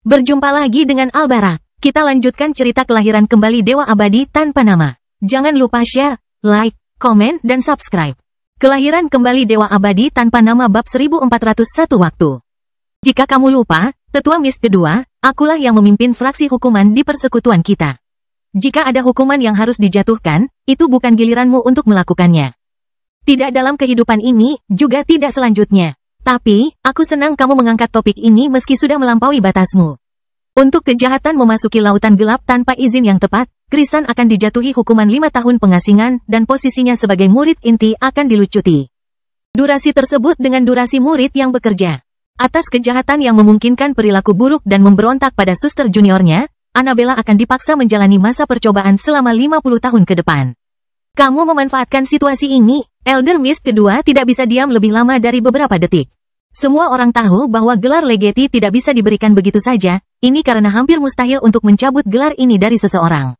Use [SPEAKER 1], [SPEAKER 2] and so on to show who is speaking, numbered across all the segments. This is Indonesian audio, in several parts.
[SPEAKER 1] Berjumpa lagi dengan Albarak. Kita lanjutkan cerita kelahiran kembali Dewa Abadi tanpa nama. Jangan lupa share, like, komen, dan subscribe. Kelahiran kembali Dewa Abadi tanpa nama bab 1401 waktu. Jika kamu lupa, Tetua Mist kedua, akulah yang memimpin fraksi hukuman di persekutuan kita. Jika ada hukuman yang harus dijatuhkan, itu bukan giliranmu untuk melakukannya. Tidak dalam kehidupan ini, juga tidak selanjutnya. Tapi, aku senang kamu mengangkat topik ini meski sudah melampaui batasmu. Untuk kejahatan memasuki lautan gelap tanpa izin yang tepat, Krisan akan dijatuhi hukuman 5 tahun pengasingan dan posisinya sebagai murid inti akan dilucuti. Durasi tersebut dengan durasi murid yang bekerja. Atas kejahatan yang memungkinkan perilaku buruk dan memberontak pada suster juniornya, Annabella akan dipaksa menjalani masa percobaan selama 50 tahun ke depan. Kamu memanfaatkan situasi ini. Elder Mist kedua tidak bisa diam lebih lama dari beberapa detik. Semua orang tahu bahwa gelar legati tidak bisa diberikan begitu saja, ini karena hampir mustahil untuk mencabut gelar ini dari seseorang.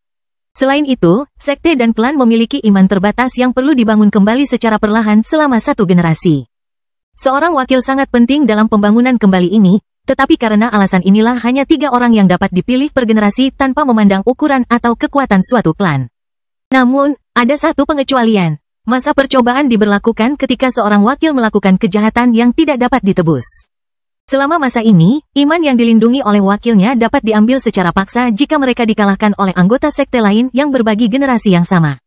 [SPEAKER 1] Selain itu, sekte dan klan memiliki iman terbatas yang perlu dibangun kembali secara perlahan selama satu generasi. Seorang wakil sangat penting dalam pembangunan kembali ini, tetapi karena alasan inilah hanya 3 orang yang dapat dipilih per generasi tanpa memandang ukuran atau kekuatan suatu klan. Namun, ada satu pengecualian. Masa percobaan diberlakukan ketika seorang wakil melakukan kejahatan yang tidak dapat ditebus. Selama masa ini, iman yang dilindungi oleh wakilnya dapat diambil secara paksa jika mereka dikalahkan oleh anggota sekte lain yang berbagi generasi yang sama.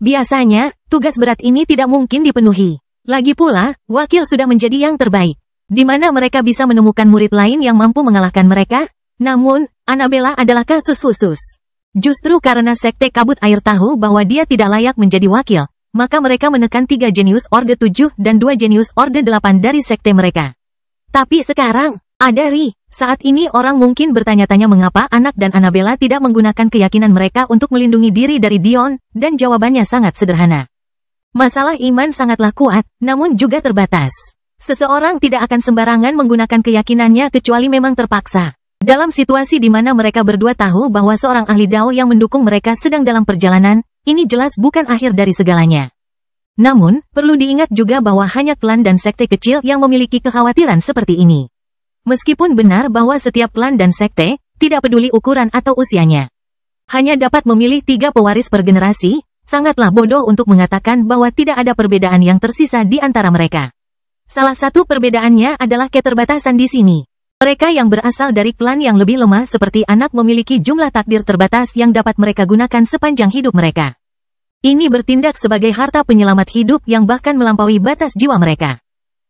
[SPEAKER 1] Biasanya, tugas berat ini tidak mungkin dipenuhi. Lagi pula, wakil sudah menjadi yang terbaik. Di mana mereka bisa menemukan murid lain yang mampu mengalahkan mereka? Namun, Annabella adalah kasus khusus. Justru karena sekte kabut air tahu bahwa dia tidak layak menjadi wakil, maka mereka menekan 3 jenius Orde 7 dan 2 jenius Orde 8 dari sekte mereka. Tapi sekarang, ada Ri. Saat ini orang mungkin bertanya-tanya mengapa anak dan Annabella tidak menggunakan keyakinan mereka untuk melindungi diri dari Dion, dan jawabannya sangat sederhana. Masalah iman sangatlah kuat, namun juga terbatas. Seseorang tidak akan sembarangan menggunakan keyakinannya kecuali memang terpaksa. Dalam situasi di mana mereka berdua tahu bahwa seorang ahli Dao yang mendukung mereka sedang dalam perjalanan, ini jelas bukan akhir dari segalanya. Namun, perlu diingat juga bahwa hanya klan dan sekte kecil yang memiliki kekhawatiran seperti ini. Meskipun benar bahwa setiap klan dan sekte, tidak peduli ukuran atau usianya, hanya dapat memilih 3 pewaris per generasi, sangatlah bodoh untuk mengatakan bahwa tidak ada perbedaan yang tersisa di antara mereka. Salah satu perbedaannya adalah keterbatasan di sini. Mereka yang berasal dari klan yang lebih lemah seperti anak memiliki jumlah takdir terbatas yang dapat mereka gunakan sepanjang hidup mereka. Ini bertindak sebagai harta penyelamat hidup yang bahkan melampaui batas jiwa mereka.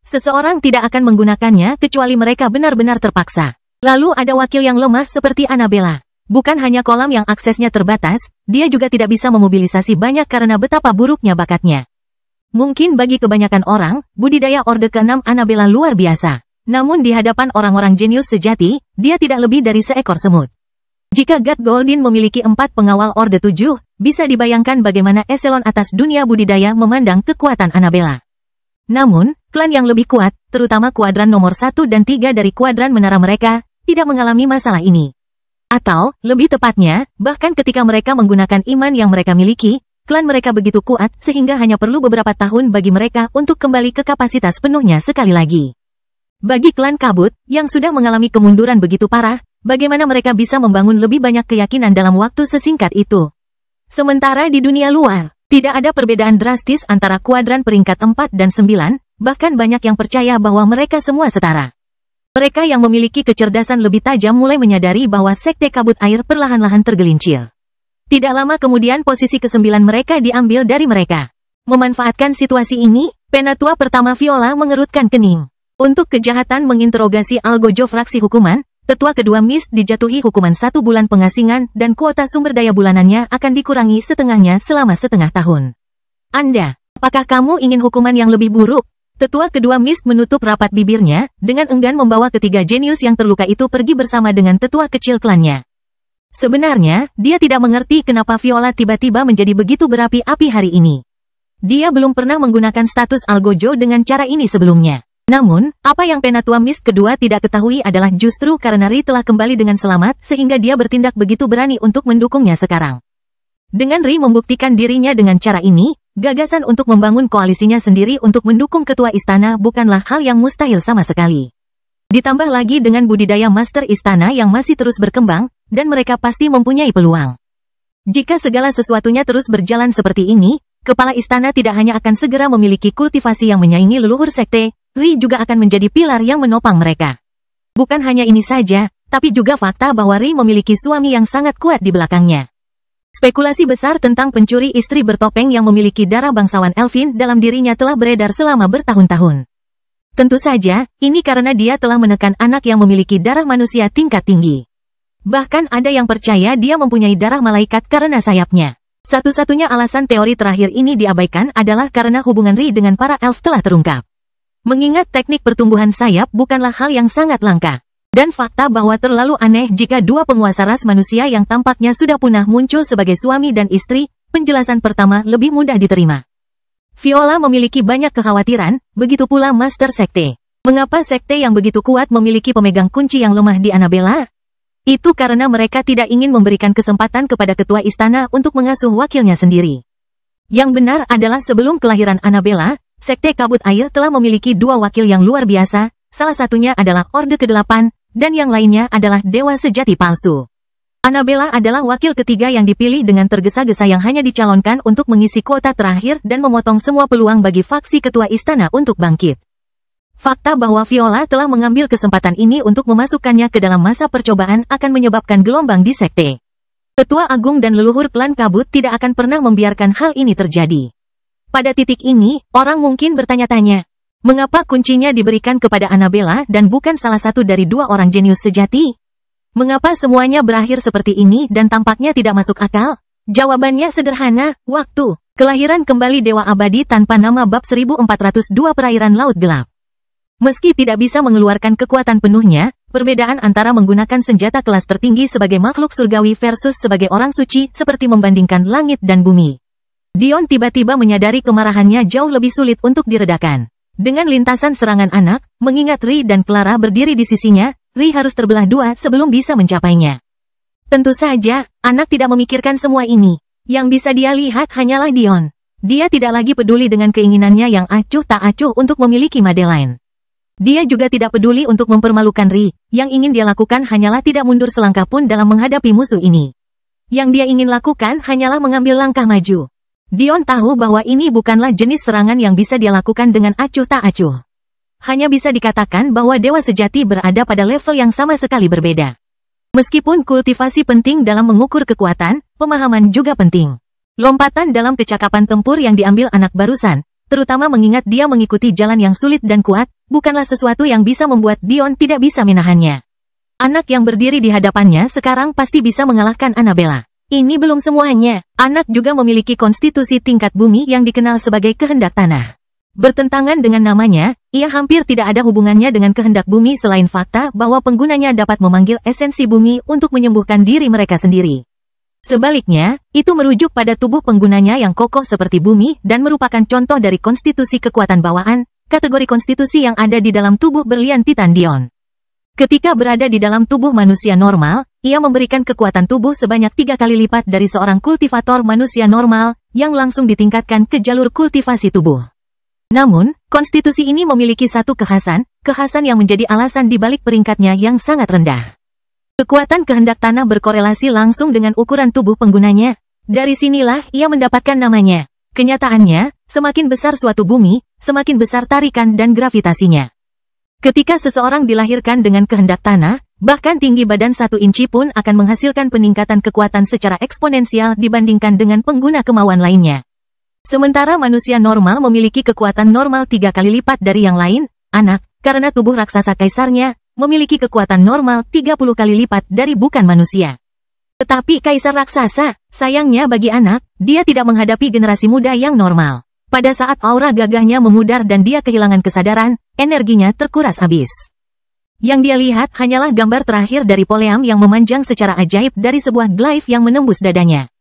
[SPEAKER 1] Seseorang tidak akan menggunakannya kecuali mereka benar-benar terpaksa. Lalu ada wakil yang lemah seperti Annabella. Bukan hanya kolam yang aksesnya terbatas, dia juga tidak bisa memobilisasi banyak karena betapa buruknya bakatnya. Mungkin bagi kebanyakan orang, budidaya Orde ke-6 Annabella luar biasa. Namun di hadapan orang-orang jenius sejati, dia tidak lebih dari seekor semut. Jika God Goldin memiliki 4 pengawal Orde 7, bisa dibayangkan bagaimana eselon atas dunia budidaya memandang kekuatan Annabella. Namun, klan yang lebih kuat, terutama kuadran nomor 1 dan 3 dari kuadran menara mereka, tidak mengalami masalah ini. Atau, lebih tepatnya, bahkan ketika mereka menggunakan iman yang mereka miliki, klan mereka begitu kuat sehingga hanya perlu beberapa tahun bagi mereka untuk kembali ke kapasitas penuhnya sekali lagi. Bagi klan kabut, yang sudah mengalami kemunduran begitu parah, bagaimana mereka bisa membangun lebih banyak keyakinan dalam waktu sesingkat itu? Sementara di dunia luar, tidak ada perbedaan drastis antara kuadran peringkat 4 dan 9, bahkan banyak yang percaya bahwa mereka semua setara. Mereka yang memiliki kecerdasan lebih tajam mulai menyadari bahwa sekte kabut air perlahan-lahan tergelincir. Tidak lama kemudian posisi ke-9 mereka diambil dari mereka. Memanfaatkan situasi ini, penatua pertama Viola mengerutkan kening. Untuk kejahatan menginterogasi Algojo fraksi hukuman, tetua kedua Mist dijatuhi hukuman 1 bulan pengasingan dan kuota sumber daya bulanannya akan dikurangi setengahnya selama setengah tahun. Anda, apakah kamu ingin hukuman yang lebih buruk? Tetua kedua Mist menutup rapat bibirnya, dengan enggan membawa ketiga jenius yang terluka itu pergi bersama dengan tetua kecil klannya. Sebenarnya, dia tidak mengerti kenapa Viola tiba-tiba menjadi begitu berapi-api hari ini. Dia belum pernah menggunakan status Algojo dengan cara ini sebelumnya. Namun, apa yang penatua Mist kedua tidak ketahui adalah justru karena Ri telah kembali dengan selamat sehingga dia bertindak begitu berani untuk mendukungnya sekarang. Dengan Ri membuktikan dirinya dengan cara ini, gagasan untuk membangun koalisinya sendiri untuk mendukung ketua istana bukanlah hal yang mustahil sama sekali. Ditambah lagi dengan budidaya master istana yang masih terus berkembang, dan mereka pasti mempunyai peluang. Jika segala sesuatunya terus berjalan seperti ini, kepala istana tidak hanya akan segera memiliki kultivasi yang menyaingi leluhur sekte, Ri juga akan menjadi pilar yang menopang mereka. Bukan hanya ini saja, tapi juga fakta bahwa Ri memiliki suami yang sangat kuat di belakangnya. Spekulasi besar tentang pencuri istri bertopeng yang memiliki darah bangsawan Elfin dalam dirinya telah beredar selama bertahun-tahun. Tentu saja, ini karena dia telah menekan anak yang memiliki darah manusia tingkat tinggi. Bahkan ada yang percaya dia mempunyai darah malaikat karena sayapnya. Satu-satunya alasan teori terakhir ini diabaikan adalah karena hubungan Ri dengan para elf telah terungkap. Mengingat teknik pertumbuhan sayap bukanlah hal yang sangat langka. Dan fakta bahwa terlalu aneh jika dua penguasa ras manusia yang tampaknya sudah punah muncul sebagai suami dan istri, penjelasan pertama lebih mudah diterima. Viola memiliki banyak kekhawatiran, begitu pula Master Sekte. Mengapa sekte yang begitu kuat memiliki pemegang kunci yang lemah di Annabella? Itu karena mereka tidak ingin memberikan kesempatan kepada ketua istana untuk mengasuh wakilnya sendiri. Yang benar adalah sebelum kelahiran Annabella, Sekte Kabut Air telah memiliki dua wakil yang luar biasa, salah satunya adalah Orde ke-8, dan yang lainnya adalah Dewa Sejati Palsu. Annabella adalah wakil ketiga yang dipilih dengan tergesa-gesa yang hanya dicalonkan untuk mengisi kuota terakhir dan memotong semua peluang bagi faksi ketua istana untuk bangkit. Fakta bahwa Viola telah mengambil kesempatan ini untuk memasukkannya ke dalam masa percobaan akan menyebabkan gelombang di sekte. Ketua Agung dan leluhur klan Kabut tidak akan pernah membiarkan hal ini terjadi. Pada titik ini, orang mungkin bertanya-tanya, mengapa kuncinya diberikan kepada Annabella dan bukan salah satu dari dua orang jenius sejati? Mengapa semuanya berakhir seperti ini dan tampaknya tidak masuk akal? Jawabannya sederhana, waktu. Kelahiran kembali Dewa Abadi tanpa nama bab 1402 Perairan Laut Gelap. Meski tidak bisa mengeluarkan kekuatan penuhnya, perbedaan antara menggunakan senjata kelas tertinggi sebagai makhluk surgawi versus sebagai orang suci seperti membandingkan langit dan bumi. Dion tiba-tiba menyadari kemarahannya jauh lebih sulit untuk diredakan. Dengan lintasan serangan anak, mengingat Ri dan Clara berdiri di sisinya, Ri harus terbelah dua sebelum bisa mencapainya. Tentu saja, anak tidak memikirkan semua ini. Yang bisa dia lihat hanyalah Dion. Dia tidak lagi peduli dengan keinginannya yang acuh tak acuh untuk memiliki Madeline. Dia juga tidak peduli untuk mempermalukan Ri, yang ingin dia lakukan hanyalah tidak mundur selangkah pun dalam menghadapi musuh ini. Yang dia ingin lakukan hanyalah mengambil langkah maju. Dion tahu bahwa ini bukanlah jenis serangan yang bisa dia lakukan dengan acuh tak acuh. Hanya bisa dikatakan bahwa Dewa Sejati berada pada level yang sama sekali berbeda. Meskipun kultivasi penting dalam mengukur kekuatan, pemahaman juga penting. Lompatan dalam kecakapan tempur yang diambil anak barusan, terutama mengingat dia mengikuti jalan yang sulit dan kuat, bukanlah sesuatu yang bisa membuat Dion tidak bisa menahannya. Anak yang berdiri di hadapannya sekarang pasti bisa mengalahkan Annabella. Ini belum semuanya. Anak juga memiliki konstitusi tingkat bumi yang dikenal sebagai kehendak tanah. Bertentangan dengan namanya, ia hampir tidak ada hubungannya dengan kehendak bumi selain fakta bahwa penggunanya dapat memanggil esensi bumi untuk menyembuhkan diri mereka sendiri. Sebaliknya, itu merujuk pada tubuh penggunanya yang kokoh seperti bumi dan merupakan contoh dari konstitusi kekuatan bawaan, kategori konstitusi yang ada di dalam tubuh berlian Titan Dion. Ketika berada di dalam tubuh manusia normal, ia memberikan kekuatan tubuh sebanyak 3 kali lipat dari seorang kultivator manusia normal, yang langsung ditingkatkan ke jalur kultivasi tubuh. Namun, konstitusi ini memiliki satu kekhasan yang menjadi alasan di balik peringkatnya yang sangat rendah. Kekuatan kehendak tanah berkorelasi langsung dengan ukuran tubuh penggunanya. Dari sinilah ia mendapatkan namanya. Kenyataannya, semakin besar suatu bumi, semakin besar tarikan dan gravitasinya. Ketika seseorang dilahirkan dengan kehendak tanah, bahkan tinggi badan 1 inci pun akan menghasilkan peningkatan kekuatan secara eksponensial dibandingkan dengan pengguna kemauan lainnya. Sementara manusia normal memiliki kekuatan normal 3 kali lipat dari yang lain, anak, karena tubuh raksasa kaisarnya, memiliki kekuatan normal 30 kali lipat dari bukan manusia. Tetapi kaisar raksasa, sayangnya bagi anak, dia tidak menghadapi generasi muda yang normal. Pada saat aura gagahnya memudar dan dia kehilangan kesadaran, energinya terkuras habis. Yang dia lihat hanyalah gambar terakhir dari Poleam yang memanjang secara ajaib dari sebuah glyph yang menembus dadanya.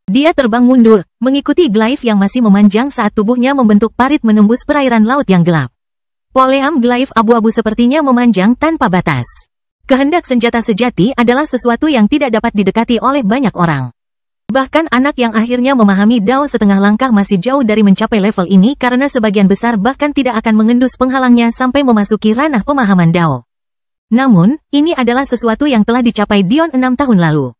[SPEAKER 1] Dia terbang mundur, mengikuti glyph yang masih memanjang saat tubuhnya membentuk parit menembus perairan laut yang gelap. Poleam glyph abu-abu sepertinya memanjang tanpa batas. Kehendak senjata sejati adalah sesuatu yang tidak dapat didekati oleh banyak orang. Bahkan anak yang akhirnya memahami Dao setengah langkah masih jauh dari mencapai level ini karena sebagian besar bahkan tidak akan mengendus penghalangnya sampai memasuki ranah pemahaman Dao. Namun, ini adalah sesuatu yang telah dicapai Dion 6 tahun lalu.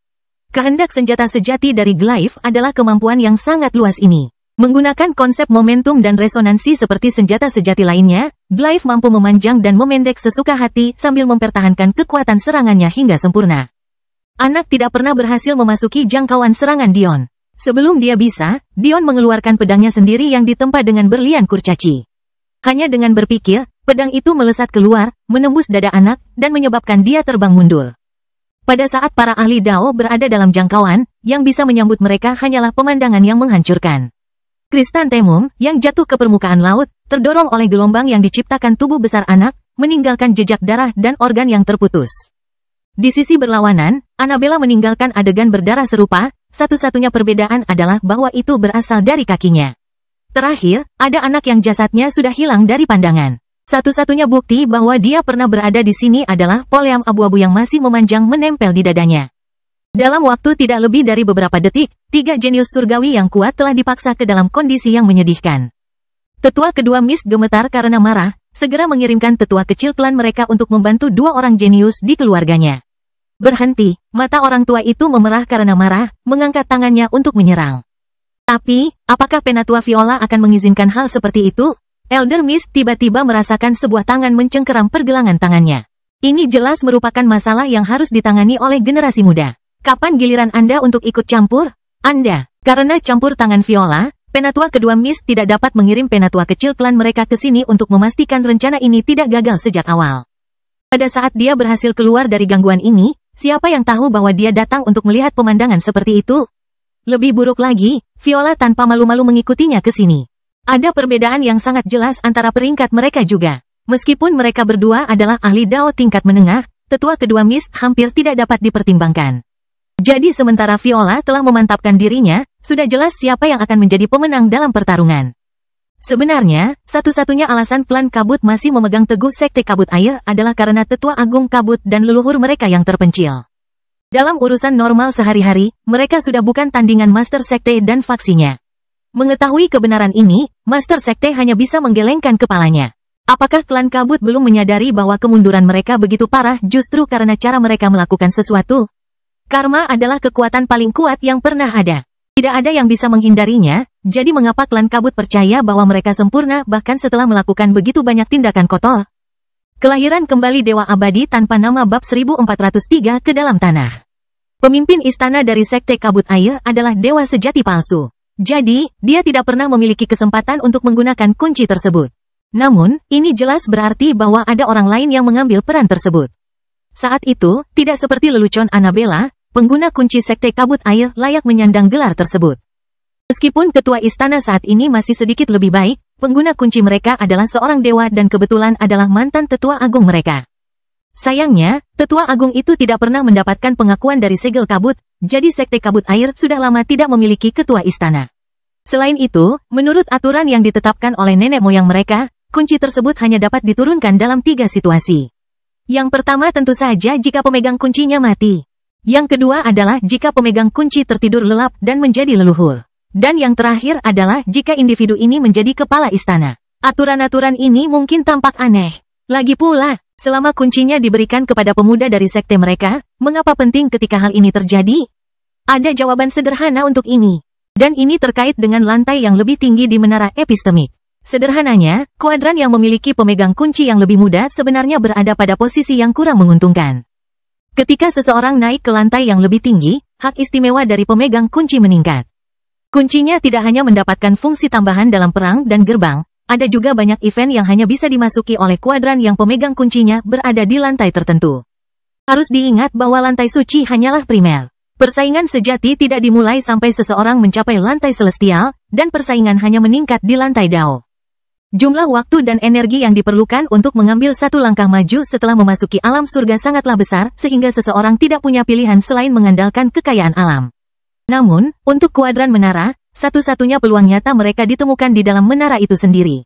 [SPEAKER 1] Kehendak senjata sejati dari Glyph adalah kemampuan yang sangat luas ini. Menggunakan konsep momentum dan resonansi seperti senjata sejati lainnya, Glyph mampu memanjang dan memendek sesuka hati sambil mempertahankan kekuatan serangannya hingga sempurna. Anak tidak pernah berhasil memasuki jangkauan serangan Dion. Sebelum dia bisa, Dion mengeluarkan pedangnya sendiri yang ditempa dengan berlian kurcaci. Hanya dengan berpikir, pedang itu melesat keluar, menembus dada anak, dan menyebabkan dia terbang mundur. Pada saat para ahli Dao berada dalam jangkauan, yang bisa menyambut mereka hanyalah pemandangan yang menghancurkan. Krisantemum, yang jatuh ke permukaan laut, terdorong oleh gelombang yang diciptakan tubuh besar anak, meninggalkan jejak darah dan organ yang terputus. Di sisi berlawanan, Annabella meninggalkan adegan berdarah serupa, satu-satunya perbedaan adalah bahwa itu berasal dari kakinya. Terakhir, ada anak yang jasadnya sudah hilang dari pandangan. Satu-satunya bukti bahwa dia pernah berada di sini adalah polem abu-abu yang masih memanjang menempel di dadanya. Dalam waktu tidak lebih dari beberapa detik, 3 jenius surgawi yang kuat telah dipaksa ke dalam kondisi yang menyedihkan. Tetua kedua Mist gemetar karena marah, segera mengirimkan tetua kecil klan mereka untuk membantu 2 orang jenius di keluarganya. Berhenti, mata orang tua itu memerah karena marah, mengangkat tangannya untuk menyerang. Tapi, apakah Penatua Viola akan mengizinkan hal seperti itu? Elder Mist tiba-tiba merasakan sebuah tangan mencengkeram pergelangan tangannya. Ini jelas merupakan masalah yang harus ditangani oleh generasi muda. Kapan giliran Anda untuk ikut campur? Anda. Karena campur tangan Viola, Penatua kedua Mist tidak dapat mengirim penatua kecil klan mereka ke sini untuk memastikan rencana ini tidak gagal sejak awal. Pada saat dia berhasil keluar dari gangguan ini, siapa yang tahu bahwa dia datang untuk melihat pemandangan seperti itu? Lebih buruk lagi, Viola tanpa malu-malu mengikutinya ke sini. Ada perbedaan yang sangat jelas antara peringkat mereka juga. Meskipun mereka berdua adalah ahli Dao tingkat menengah, tetua kedua Mist hampir tidak dapat dipertimbangkan. Jadi sementara Viola telah memantapkan dirinya, sudah jelas siapa yang akan menjadi pemenang dalam pertarungan. Sebenarnya, satu-satunya alasan klan Kabut masih memegang teguh sekte Kabut Air adalah karena tetua agung Kabut dan leluhur mereka yang terpencil. Dalam urusan normal sehari-hari, mereka sudah bukan tandingan Master Sekte dan faksinya. Mengetahui kebenaran ini, Master Sekte hanya bisa menggelengkan kepalanya. Apakah klan Kabut belum menyadari bahwa kemunduran mereka begitu parah justru karena cara mereka melakukan sesuatu? Karma adalah kekuatan paling kuat yang pernah ada. Tidak ada yang bisa menghindarinya, jadi mengapa klan Kabut percaya bahwa mereka sempurna bahkan setelah melakukan begitu banyak tindakan kotor? Kelahiran kembali Dewa Abadi tanpa nama bab 1403 ke dalam tanah. Pemimpin istana dari Sekte Kabut Air adalah dewa sejati palsu. Jadi, dia tidak pernah memiliki kesempatan untuk menggunakan kunci tersebut. Namun, ini jelas berarti bahwa ada orang lain yang mengambil peran tersebut. Saat itu, tidak seperti lelucon Annabella, pengguna kunci Sekte Kabut Air layak menyandang gelar tersebut. Meskipun ketua istana saat ini masih sedikit lebih baik, pengguna kunci mereka adalah seorang dewa dan kebetulan adalah mantan tetua agung mereka. Sayangnya, tetua agung itu tidak pernah mendapatkan pengakuan dari segel kabut, jadi Sekte Kabut Air sudah lama tidak memiliki ketua istana. Selain itu, menurut aturan yang ditetapkan oleh nenek moyang mereka, kunci tersebut hanya dapat diturunkan dalam 3 situasi. Yang pertama tentu saja jika pemegang kuncinya mati. Yang kedua adalah jika pemegang kunci tertidur lelap dan menjadi leluhur. Dan yang terakhir adalah jika individu ini menjadi kepala istana. Aturan-aturan ini mungkin tampak aneh. Lagi pula, selama kuncinya diberikan kepada pemuda dari sekte mereka, mengapa penting ketika hal ini terjadi? Ada jawaban sederhana untuk ini. Dan ini terkait dengan lantai yang lebih tinggi di menara epistemik. Sederhananya, kuadran yang memiliki pemegang kunci yang lebih muda sebenarnya berada pada posisi yang kurang menguntungkan. Ketika seseorang naik ke lantai yang lebih tinggi, hak istimewa dari pemegang kunci meningkat. Kuncinya tidak hanya mendapatkan fungsi tambahan dalam perang dan gerbang, ada juga banyak event yang hanya bisa dimasuki oleh kuadran yang pemegang kuncinya berada di lantai tertentu. Harus diingat bahwa lantai suci hanyalah primer. Persaingan sejati tidak dimulai sampai seseorang mencapai lantai celestial, dan persaingan hanya meningkat di lantai Dao. Jumlah waktu dan energi yang diperlukan untuk mengambil satu langkah maju setelah memasuki alam surga sangatlah besar, sehingga seseorang tidak punya pilihan selain mengandalkan kekayaan alam. Namun, untuk kuadran menara, satu-satunya peluang nyata mereka ditemukan di dalam menara itu sendiri.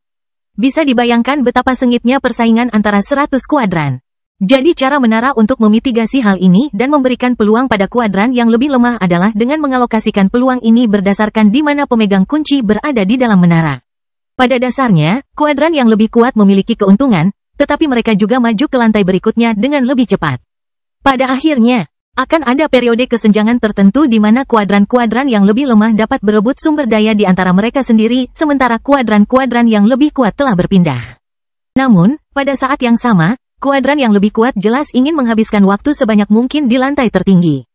[SPEAKER 1] Bisa dibayangkan betapa sengitnya persaingan antara 100 kuadran. Jadi cara menara untuk memitigasi hal ini dan memberikan peluang pada kuadran yang lebih lemah adalah dengan mengalokasikan peluang ini berdasarkan di mana pemegang kunci berada di dalam menara. Pada dasarnya, kuadran yang lebih kuat memiliki keuntungan, tetapi mereka juga maju ke lantai berikutnya dengan lebih cepat. Pada akhirnya, akan ada periode kesenjangan tertentu di mana kuadran-kuadran yang lebih lemah dapat berebut sumber daya di antara mereka sendiri, sementara kuadran-kuadran yang lebih kuat telah berpindah. Namun, pada saat yang sama, kuadran yang lebih kuat jelas ingin menghabiskan waktu sebanyak mungkin di lantai tertinggi.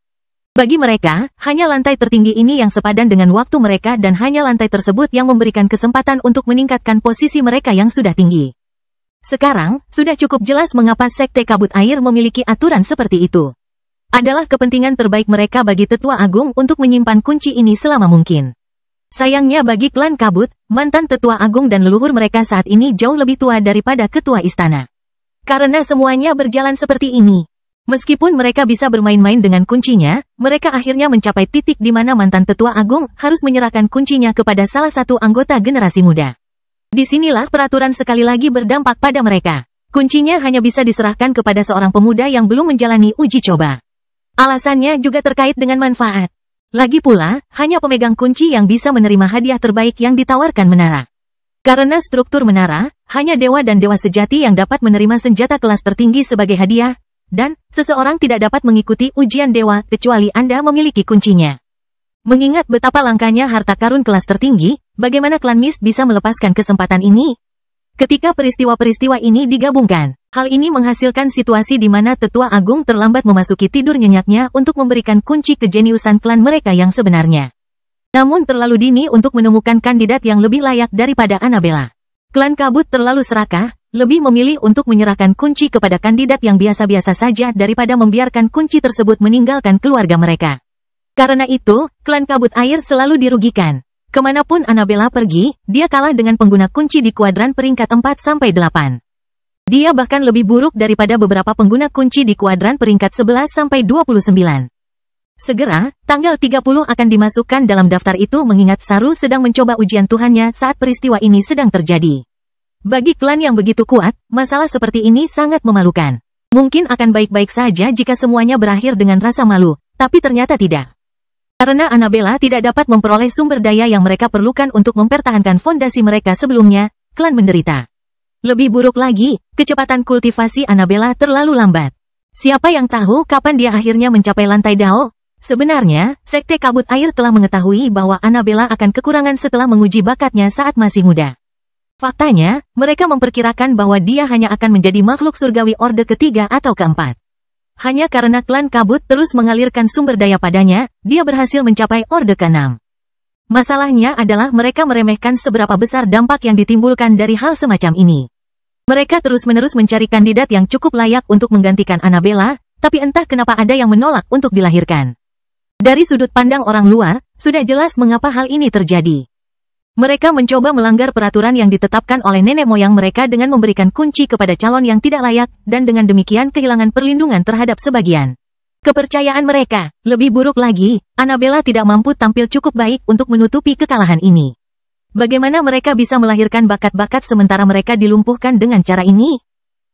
[SPEAKER 1] Bagi mereka, hanya lantai tertinggi ini yang sepadan dengan waktu mereka dan hanya lantai tersebut yang memberikan kesempatan untuk meningkatkan posisi mereka yang sudah tinggi. Sekarang, sudah cukup jelas mengapa Sekte Kabut Air memiliki aturan seperti itu. Adalah kepentingan terbaik mereka bagi Tetua Agung untuk menyimpan kunci ini selama mungkin. Sayangnya bagi klan Kabut, mantan Tetua Agung dan leluhur mereka saat ini jauh lebih tua daripada Ketua Istana. Karena semuanya berjalan seperti ini. Meskipun mereka bisa bermain-main dengan kuncinya, mereka akhirnya mencapai titik di mana mantan Tetua Agung harus menyerahkan kuncinya kepada salah satu anggota generasi muda. Disinilah peraturan sekali lagi berdampak pada mereka. Kuncinya hanya bisa diserahkan kepada seorang pemuda yang belum menjalani uji coba. Alasannya juga terkait dengan manfaat. Lagi pula, hanya pemegang kunci yang bisa menerima hadiah terbaik yang ditawarkan menara. Karena struktur menara, hanya dewa dan dewa sejati yang dapat menerima senjata kelas tertinggi sebagai hadiah, dan seseorang tidak dapat mengikuti ujian dewa kecuali Anda memiliki kuncinya. Mengingat betapa langkanya harta karun kelas tertinggi, bagaimana klan Mist bisa melepaskan kesempatan ini? Ketika peristiwa-peristiwa ini digabungkan, hal ini menghasilkan situasi di mana Tetua Agung terlambat memasuki tidur nyenyaknya untuk memberikan kunci kejeniusan klan mereka yang sebenarnya. Namun terlalu dini untuk menemukan kandidat yang lebih layak daripada Annabella. Klan Kabut terlalu serakah, lebih memilih untuk menyerahkan kunci kepada kandidat yang biasa-biasa saja daripada membiarkan kunci tersebut meninggalkan keluarga mereka. Karena itu, klan Kabut Air selalu dirugikan. Kemanapun Annabella pergi, dia kalah dengan pengguna kunci di kuadran peringkat 4-8. Dia bahkan lebih buruk daripada beberapa pengguna kunci di kuadran peringkat 11-29. Segera, tanggal 30 akan dimasukkan dalam daftar itu mengingat Saru sedang mencoba ujian Tuhannya saat peristiwa ini sedang terjadi. Bagi klan yang begitu kuat, masalah seperti ini sangat memalukan. Mungkin akan baik-baik saja jika semuanya berakhir dengan rasa malu, tapi ternyata tidak. Karena Annabella tidak dapat memperoleh sumber daya yang mereka perlukan untuk mempertahankan fondasi mereka sebelumnya, klan menderita. Lebih buruk lagi, kecepatan kultivasi Annabella terlalu lambat. Siapa yang tahu kapan dia akhirnya mencapai lantai Dao? Sebenarnya, Sekte Kabut Air telah mengetahui bahwa Annabella akan kekurangan setelah menguji bakatnya saat masih muda. Faktanya, mereka memperkirakan bahwa dia hanya akan menjadi makhluk surgawi orde ketiga atau keempat. Hanya karena klan Kabut terus mengalirkan sumber daya padanya, dia berhasil mencapai orde ke-6. Masalahnya adalah mereka meremehkan seberapa besar dampak yang ditimbulkan dari hal semacam ini. Mereka terus-menerus mencari kandidat yang cukup layak untuk menggantikan Annabella, tapi entah kenapa ada yang menolak untuk dilahirkan. Dari sudut pandang orang luar, sudah jelas mengapa hal ini terjadi. Mereka mencoba melanggar peraturan yang ditetapkan oleh nenek moyang mereka dengan memberikan kunci kepada calon yang tidak layak, dan dengan demikian kehilangan perlindungan terhadap sebagian kepercayaan mereka. Lebih buruk lagi, Annabella tidak mampu tampil cukup baik untuk menutupi kekalahan ini. Bagaimana mereka bisa melahirkan bakat-bakat sementara mereka dilumpuhkan dengan cara ini?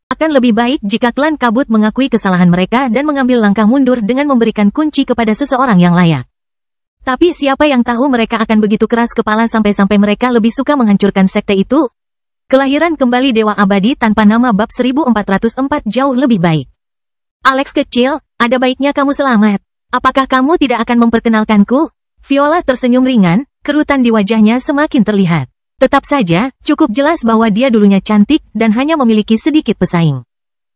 [SPEAKER 1] Akan lebih baik jika klan Kabut mengakui kesalahan mereka dan mengambil langkah mundur dengan memberikan kunci kepada seseorang yang layak. Tapi siapa yang tahu mereka akan begitu keras kepala sampai-sampai mereka lebih suka menghancurkan sekte itu? Kelahiran kembali Dewa Abadi tanpa nama bab 1404 jauh lebih baik. Alex kecil, ada baiknya kamu selamat. Apakah kamu tidak akan memperkenalkanku? Viola tersenyum ringan, kerutan di wajahnya semakin terlihat. Tetap saja, cukup jelas bahwa dia dulunya cantik dan hanya memiliki sedikit pesaing.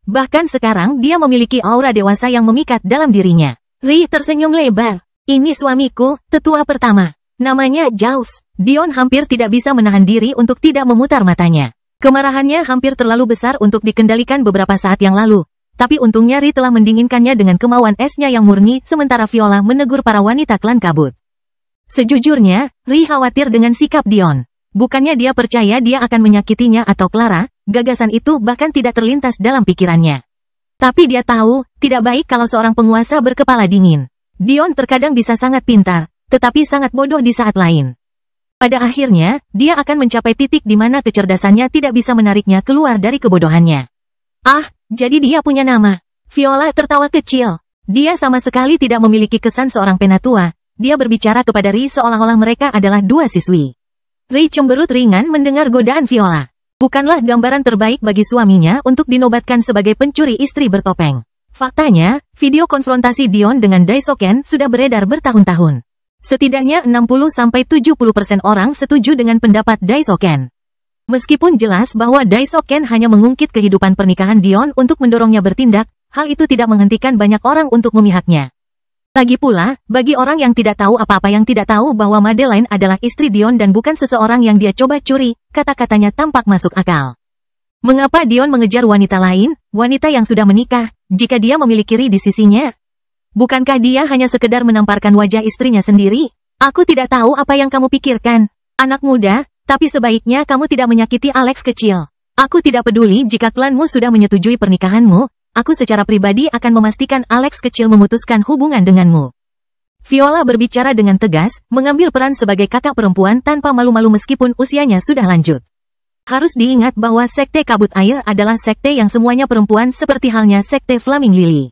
[SPEAKER 1] Bahkan sekarang dia memiliki aura dewasa yang memikat dalam dirinya. Ri tersenyum lebar. Ini suamiku, tetua pertama. Namanya Jaus. Dion hampir tidak bisa menahan diri untuk tidak memutar matanya. Kemarahannya hampir terlalu besar untuk dikendalikan beberapa saat yang lalu. Tapi untungnya Ri telah mendinginkannya dengan kemauan esnya yang murni, sementara Viola menegur para wanita klan Kabut. Sejujurnya, Ri khawatir dengan sikap Dion. Bukannya dia percaya dia akan menyakitinya atau Clara, gagasan itu bahkan tidak terlintas dalam pikirannya. Tapi dia tahu, tidak baik kalau seorang penguasa berkepala dingin. Dion terkadang bisa sangat pintar, tetapi sangat bodoh di saat lain. Pada akhirnya, dia akan mencapai titik di mana kecerdasannya tidak bisa menariknya keluar dari kebodohannya. Ah, jadi dia punya nama. Viola tertawa kecil. Dia sama sekali tidak memiliki kesan seorang penatua. Dia berbicara kepada Ri seolah-olah mereka adalah dua siswi. Ri cemberut ringan mendengar godaan Viola. bukanlah gambaran terbaik bagi suaminya untuk dinobatkan sebagai pencuri istri bertopeng. Faktanya, video konfrontasi Dion dengan Daisuke sudah beredar bertahun-tahun. Setidaknya 60-70% orang setuju dengan pendapat Daisuke. Meskipun jelas bahwa Daisuke hanya mengungkit kehidupan pernikahan Dion untuk mendorongnya bertindak, hal itu tidak menghentikan banyak orang untuk memihaknya. Lagi pula, bagi orang yang tidak tahu apa-apa yang tidak tahu bahwa Madeline adalah istri Dion dan bukan seseorang yang dia coba curi, kata-katanya tampak masuk akal. Mengapa Dion mengejar wanita lain, wanita yang sudah menikah, jika dia memiliki Ri di sisinya? Bukankah dia hanya sekedar menamparkan wajah istrinya sendiri? Aku tidak tahu apa yang kamu pikirkan, anak muda, tapi sebaiknya kamu tidak menyakiti Alex kecil. Aku tidak peduli jika klanmu sudah menyetujui pernikahanmu. Aku secara pribadi akan memastikan Alex kecil memutuskan hubungan denganmu. Viola berbicara dengan tegas, mengambil peran sebagai kakak perempuan tanpa malu-malu meskipun usianya sudah lanjut. Harus diingat bahwa sekte kabut air adalah sekte yang semuanya perempuan seperti halnya sekte Flaming Lily.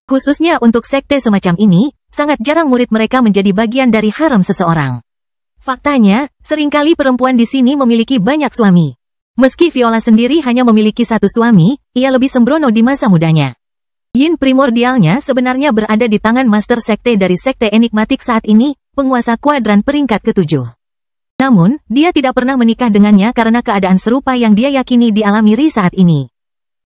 [SPEAKER 1] Khususnya untuk sekte semacam ini, sangat jarang murid mereka menjadi bagian dari harem seseorang. Faktanya, seringkali perempuan di sini memiliki banyak suami. Meski Viola sendiri hanya memiliki satu suami, ia lebih sembrono di masa mudanya. Yin primordialnya sebenarnya berada di tangan Master Sekte dari Sekte Enigmatik saat ini, penguasa kuadran peringkat ke-7. Namun, dia tidak pernah menikah dengannya karena keadaan serupa yang dia yakini dialami Ri saat ini.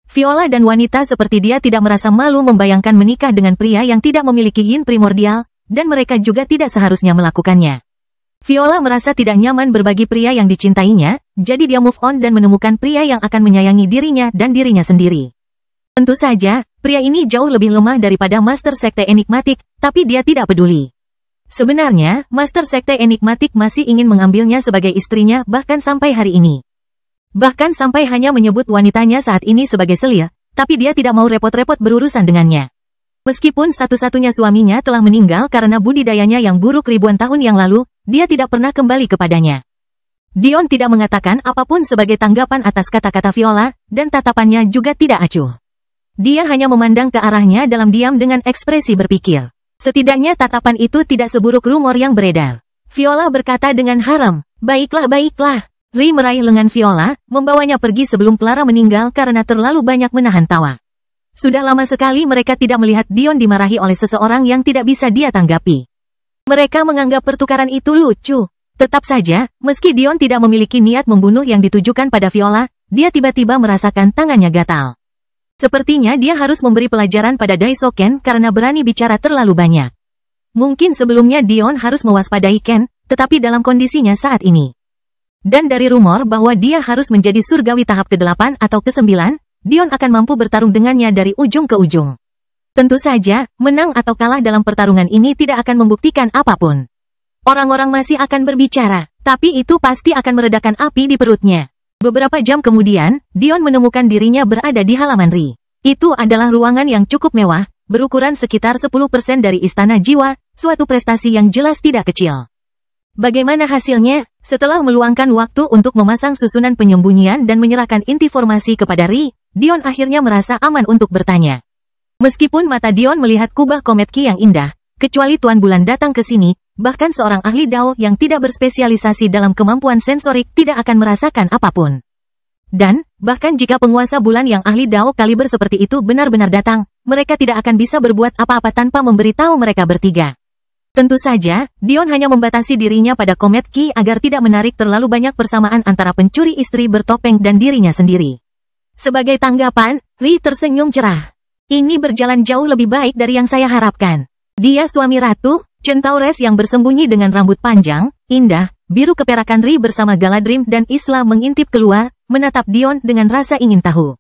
[SPEAKER 1] Viola dan wanita seperti dia tidak merasa malu membayangkan menikah dengan pria yang tidak memiliki Yin primordial, dan mereka juga tidak seharusnya melakukannya. Viola merasa tidak nyaman berbagi pria yang dicintainya, jadi dia move on dan menemukan pria yang akan menyayangi dirinya dan dirinya sendiri. Tentu saja, pria ini jauh lebih lemah daripada Master Sekte Enigmatik, tapi dia tidak peduli. Sebenarnya, Master Sekte Enigmatik masih ingin mengambilnya sebagai istrinya bahkan sampai hari ini. Bahkan sampai hanya menyebut wanitanya saat ini sebagai selir, tapi dia tidak mau repot-repot berurusan dengannya. Meskipun satu-satunya suaminya telah meninggal karena budidayanya yang buruk ribuan tahun yang lalu, dia tidak pernah kembali kepadanya. Dion tidak mengatakan apapun sebagai tanggapan atas kata-kata Viola, dan tatapannya juga tidak acuh. Dia hanya memandang ke arahnya dalam diam dengan ekspresi berpikir. Setidaknya tatapan itu tidak seburuk rumor yang beredar. Viola berkata dengan haram, "Baiklah, baiklah." Ri meraih lengan Viola, membawanya pergi sebelum Clara meninggal karena terlalu banyak menahan tawa. Sudah lama sekali mereka tidak melihat Dion dimarahi oleh seseorang yang tidak bisa dia tanggapi. Mereka menganggap pertukaran itu lucu. Tetap saja, meski Dion tidak memiliki niat membunuh yang ditujukan pada Viola, dia tiba-tiba merasakan tangannya gatal. Sepertinya dia harus memberi pelajaran pada Daisuke karena berani bicara terlalu banyak. Mungkin sebelumnya Dion harus mewaspadai Ken, tetapi dalam kondisinya saat ini. Dan dari rumor bahwa dia harus menjadi surgawi tahap ke-8 atau ke-9, Dion akan mampu bertarung dengannya dari ujung ke ujung. Tentu saja, menang atau kalah dalam pertarungan ini tidak akan membuktikan apapun. Orang-orang masih akan berbicara, tapi itu pasti akan meredakan api di perutnya. Beberapa jam kemudian, Dion menemukan dirinya berada di halaman Ri. Itu adalah ruangan yang cukup mewah, berukuran sekitar 10% dari Istana Jiwa, suatu prestasi yang jelas tidak kecil. Bagaimana hasilnya? Setelah meluangkan waktu untuk memasang susunan penyembunyian dan menyerahkan informasi kepada Ri, Dion akhirnya merasa aman untuk bertanya. Meskipun mata Dion melihat kubah Komet Ki yang indah, kecuali Tuan Bulan datang ke sini, bahkan seorang ahli Dao yang tidak berspesialisasi dalam kemampuan sensorik tidak akan merasakan apapun. Dan, bahkan jika penguasa bulan yang ahli Dao kaliber seperti itu benar-benar datang, mereka tidak akan bisa berbuat apa-apa tanpa memberitahu mereka bertiga. Tentu saja, Dion hanya membatasi dirinya pada Komet Ki agar tidak menarik terlalu banyak persamaan antara pencuri istri bertopeng dan dirinya sendiri. Sebagai tanggapan, Ri tersenyum cerah. Ini berjalan jauh lebih baik dari yang saya harapkan. Dia suami ratu, Centaures yang bersembunyi dengan rambut panjang, indah, biru keperakan Ri bersama Galadrim dan Isla mengintip keluar, menatap Dion dengan rasa ingin tahu.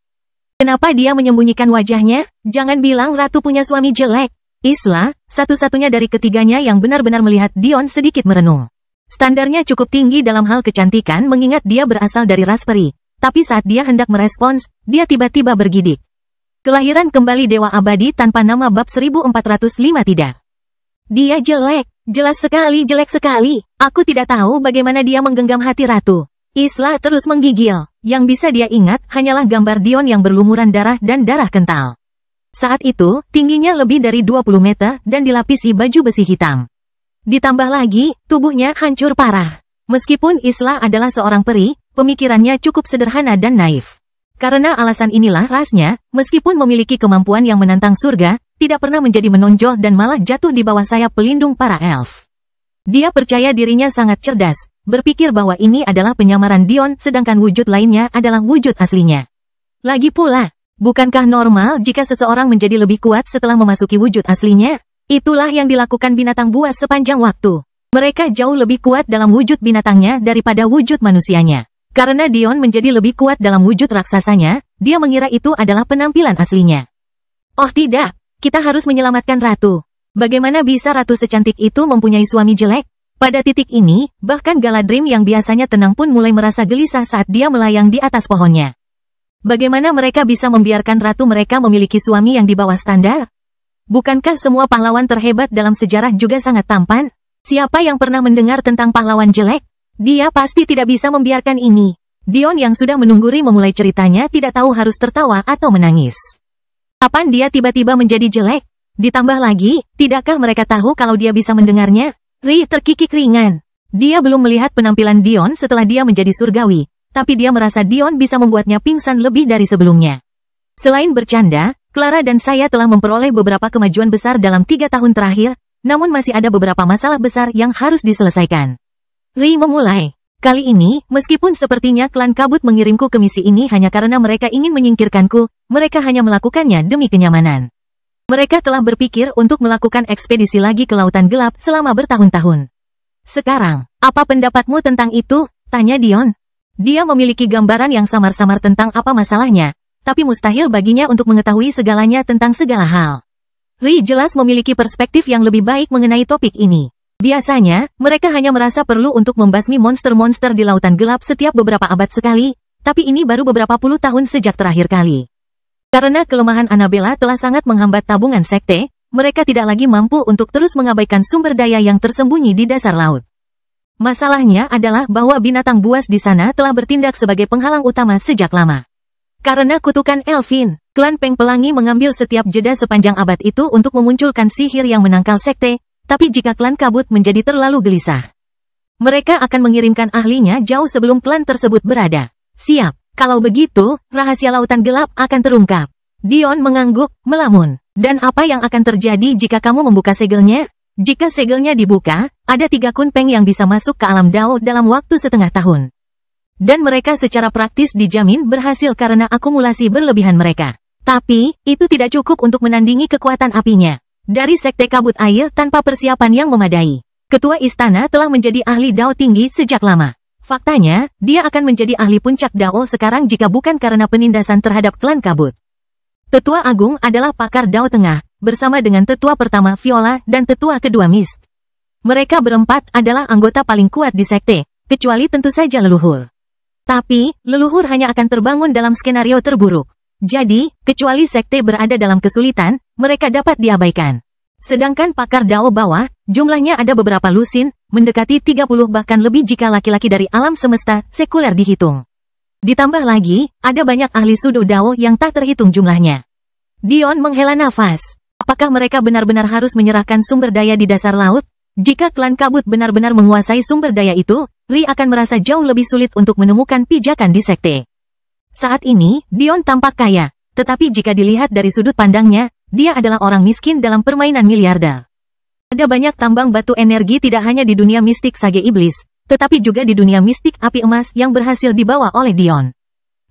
[SPEAKER 1] Kenapa dia menyembunyikan wajahnya? Jangan bilang ratu punya suami jelek. Isla, satu-satunya dari ketiganya yang benar-benar melihat Dion sedikit merenung. Standarnya cukup tinggi dalam hal kecantikan mengingat dia berasal dari ras peri. Tapi saat dia hendak merespons, dia tiba-tiba bergidik. Kelahiran kembali Dewa Abadi tanpa nama bab 1405 tidak. Dia jelek, jelas sekali jelek sekali. Aku tidak tahu bagaimana dia menggenggam hati ratu. Isla terus menggigil. Yang bisa dia ingat hanyalah gambar Dion yang berlumuran darah dan darah kental. Saat itu, tingginya lebih dari 20 meter dan dilapisi baju besi hitam. Ditambah lagi, tubuhnya hancur parah. Meskipun Isla adalah seorang peri, pemikirannya cukup sederhana dan naif. Karena alasan inilah rasnya, meskipun memiliki kemampuan yang menantang surga, tidak pernah menjadi menonjol dan malah jatuh di bawah sayap pelindung para elf. Dia percaya dirinya sangat cerdas, berpikir bahwa ini adalah penyamaran Dion sedangkan wujud lainnya adalah wujud aslinya. Lagi pula, bukankah normal jika seseorang menjadi lebih kuat setelah memasuki wujud aslinya? Itulah yang dilakukan binatang buas sepanjang waktu. Mereka jauh lebih kuat dalam wujud binatangnya daripada wujud manusianya. Karena Dion menjadi lebih kuat dalam wujud raksasanya, dia mengira itu adalah penampilan aslinya. Oh tidak, kita harus menyelamatkan ratu. Bagaimana bisa ratu secantik itu mempunyai suami jelek? Pada titik ini, bahkan Galadrim yang biasanya tenang pun mulai merasa gelisah saat dia melayang di atas pohonnya. Bagaimana mereka bisa membiarkan ratu mereka memiliki suami yang di bawah standar? Bukankah semua pahlawan terhebat dalam sejarah juga sangat tampan? Siapa yang pernah mendengar tentang pahlawan jelek? Dia pasti tidak bisa membiarkan ini. Dion yang sudah menunggu Ri memulai ceritanya tidak tahu harus tertawa atau menangis. Kapan dia tiba-tiba menjadi jelek? Ditambah lagi, tidakkah mereka tahu kalau dia bisa mendengarnya? Ri terkikik ringan. Dia belum melihat penampilan Dion setelah dia menjadi surgawi, tapi dia merasa Dion bisa membuatnya pingsan lebih dari sebelumnya. Selain bercanda, Clara dan saya telah memperoleh beberapa kemajuan besar dalam 3 tahun terakhir, namun masih ada beberapa masalah besar yang harus diselesaikan. Ri memulai. Kali ini, meskipun sepertinya klan kabut mengirimku ke misi ini hanya karena mereka ingin menyingkirkanku, mereka hanya melakukannya demi kenyamanan. Mereka telah berpikir untuk melakukan ekspedisi lagi ke Lautan Gelap selama bertahun-tahun. Sekarang, apa pendapatmu tentang itu? Tanya Dion. Dia memiliki gambaran yang samar-samar tentang apa masalahnya, tapi mustahil baginya untuk mengetahui segalanya tentang segala hal. Ri jelas memiliki perspektif yang lebih baik mengenai topik ini. Biasanya, mereka hanya merasa perlu untuk membasmi monster-monster di Lautan Gelap setiap beberapa abad sekali, tapi ini baru beberapa puluh tahun sejak terakhir kali. Karena kelemahan Annabella telah sangat menghambat tabungan sekte, mereka tidak lagi mampu untuk terus mengabaikan sumber daya yang tersembunyi di dasar laut. Masalahnya adalah bahwa binatang buas di sana telah bertindak sebagai penghalang utama sejak lama. Karena kutukan Elfin, klan Peng Pelangi mengambil setiap jeda sepanjang abad itu untuk memunculkan sihir yang menangkal sekte, tapi jika klan kabut menjadi terlalu gelisah, mereka akan mengirimkan ahlinya jauh sebelum klan tersebut berada. Siap, kalau begitu, rahasia Lautan Gelap akan terungkap. Dion mengangguk, melamun. Dan apa yang akan terjadi jika kamu membuka segelnya? Jika segelnya dibuka, ada 3 kunpeng yang bisa masuk ke alam Dao dalam waktu setengah tahun. Dan mereka secara praktis dijamin berhasil karena akumulasi berlebihan mereka. Tapi, itu tidak cukup untuk menandingi kekuatan apinya. Dari Sekte Kabut Air tanpa persiapan yang memadai. Ketua istana telah menjadi ahli Dao tinggi sejak lama. Faktanya, dia akan menjadi ahli puncak Dao sekarang jika bukan karena penindasan terhadap klan kabut. Tetua Agung adalah pakar Dao Tengah, bersama dengan Tetua pertama Viola dan Tetua kedua Mist. Mereka berempat adalah anggota paling kuat di sekte, kecuali tentu saja leluhur. Tapi, leluhur hanya akan terbangun dalam skenario terburuk. Jadi, kecuali sekte berada dalam kesulitan, mereka dapat diabaikan. Sedangkan pakar Dao bawah, jumlahnya ada beberapa lusin, mendekati 30 bahkan lebih jika laki-laki dari alam semesta sekuler dihitung. Ditambah lagi, ada banyak ahli Sudo Dao yang tak terhitung jumlahnya. Dion menghela nafas. Apakah mereka benar-benar harus menyerahkan sumber daya di dasar laut? Jika klan kabut benar-benar menguasai sumber daya itu, Ri akan merasa jauh lebih sulit untuk menemukan pijakan di sekte. Saat ini, Dion tampak kaya, tetapi jika dilihat dari sudut pandangnya, dia adalah orang miskin dalam permainan miliarder. Ada banyak tambang batu energi tidak hanya di dunia mistik Sage Iblis, tetapi juga di dunia mistik api emas yang berhasil dibawa oleh Dion.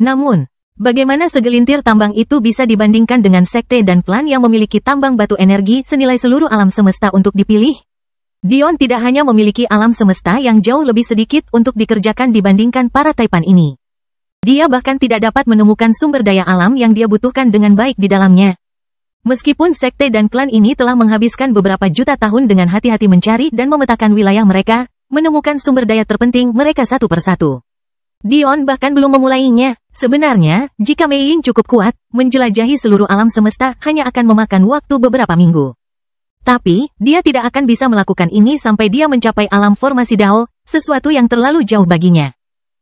[SPEAKER 1] Namun, bagaimana segelintir tambang itu bisa dibandingkan dengan sekte dan klan yang memiliki tambang batu energi senilai seluruh alam semesta untuk dipilih? Dion tidak hanya memiliki alam semesta yang jauh lebih sedikit untuk dikerjakan dibandingkan para taipan ini. Dia bahkan tidak dapat menemukan sumber daya alam yang dia butuhkan dengan baik di dalamnya. Meskipun sekte dan klan ini telah menghabiskan beberapa juta tahun dengan hati-hati mencari dan memetakan wilayah mereka, menemukan sumber daya terpenting mereka satu persatu. Dion bahkan belum memulainya. Sebenarnya, jika Mei Ying cukup kuat, menjelajahi seluruh alam semesta hanya akan memakan waktu beberapa minggu. Tapi, dia tidak akan bisa melakukan ini sampai dia mencapai alam formasi Dao, sesuatu yang terlalu jauh baginya.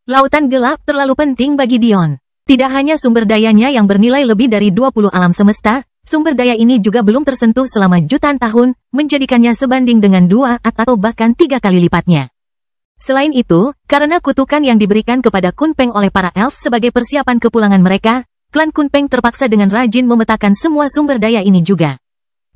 [SPEAKER 1] Lautan Gelap terlalu penting bagi Dion. Tidak hanya sumber dayanya yang bernilai lebih dari 20 alam semesta, sumber daya ini juga belum tersentuh selama jutaan tahun, menjadikannya sebanding dengan 2 atau bahkan 3 kali lipatnya. Selain itu, karena kutukan yang diberikan kepada Kunpeng oleh para elf sebagai persiapan kepulangan mereka, klan Kunpeng terpaksa dengan rajin memetakan semua sumber daya ini juga.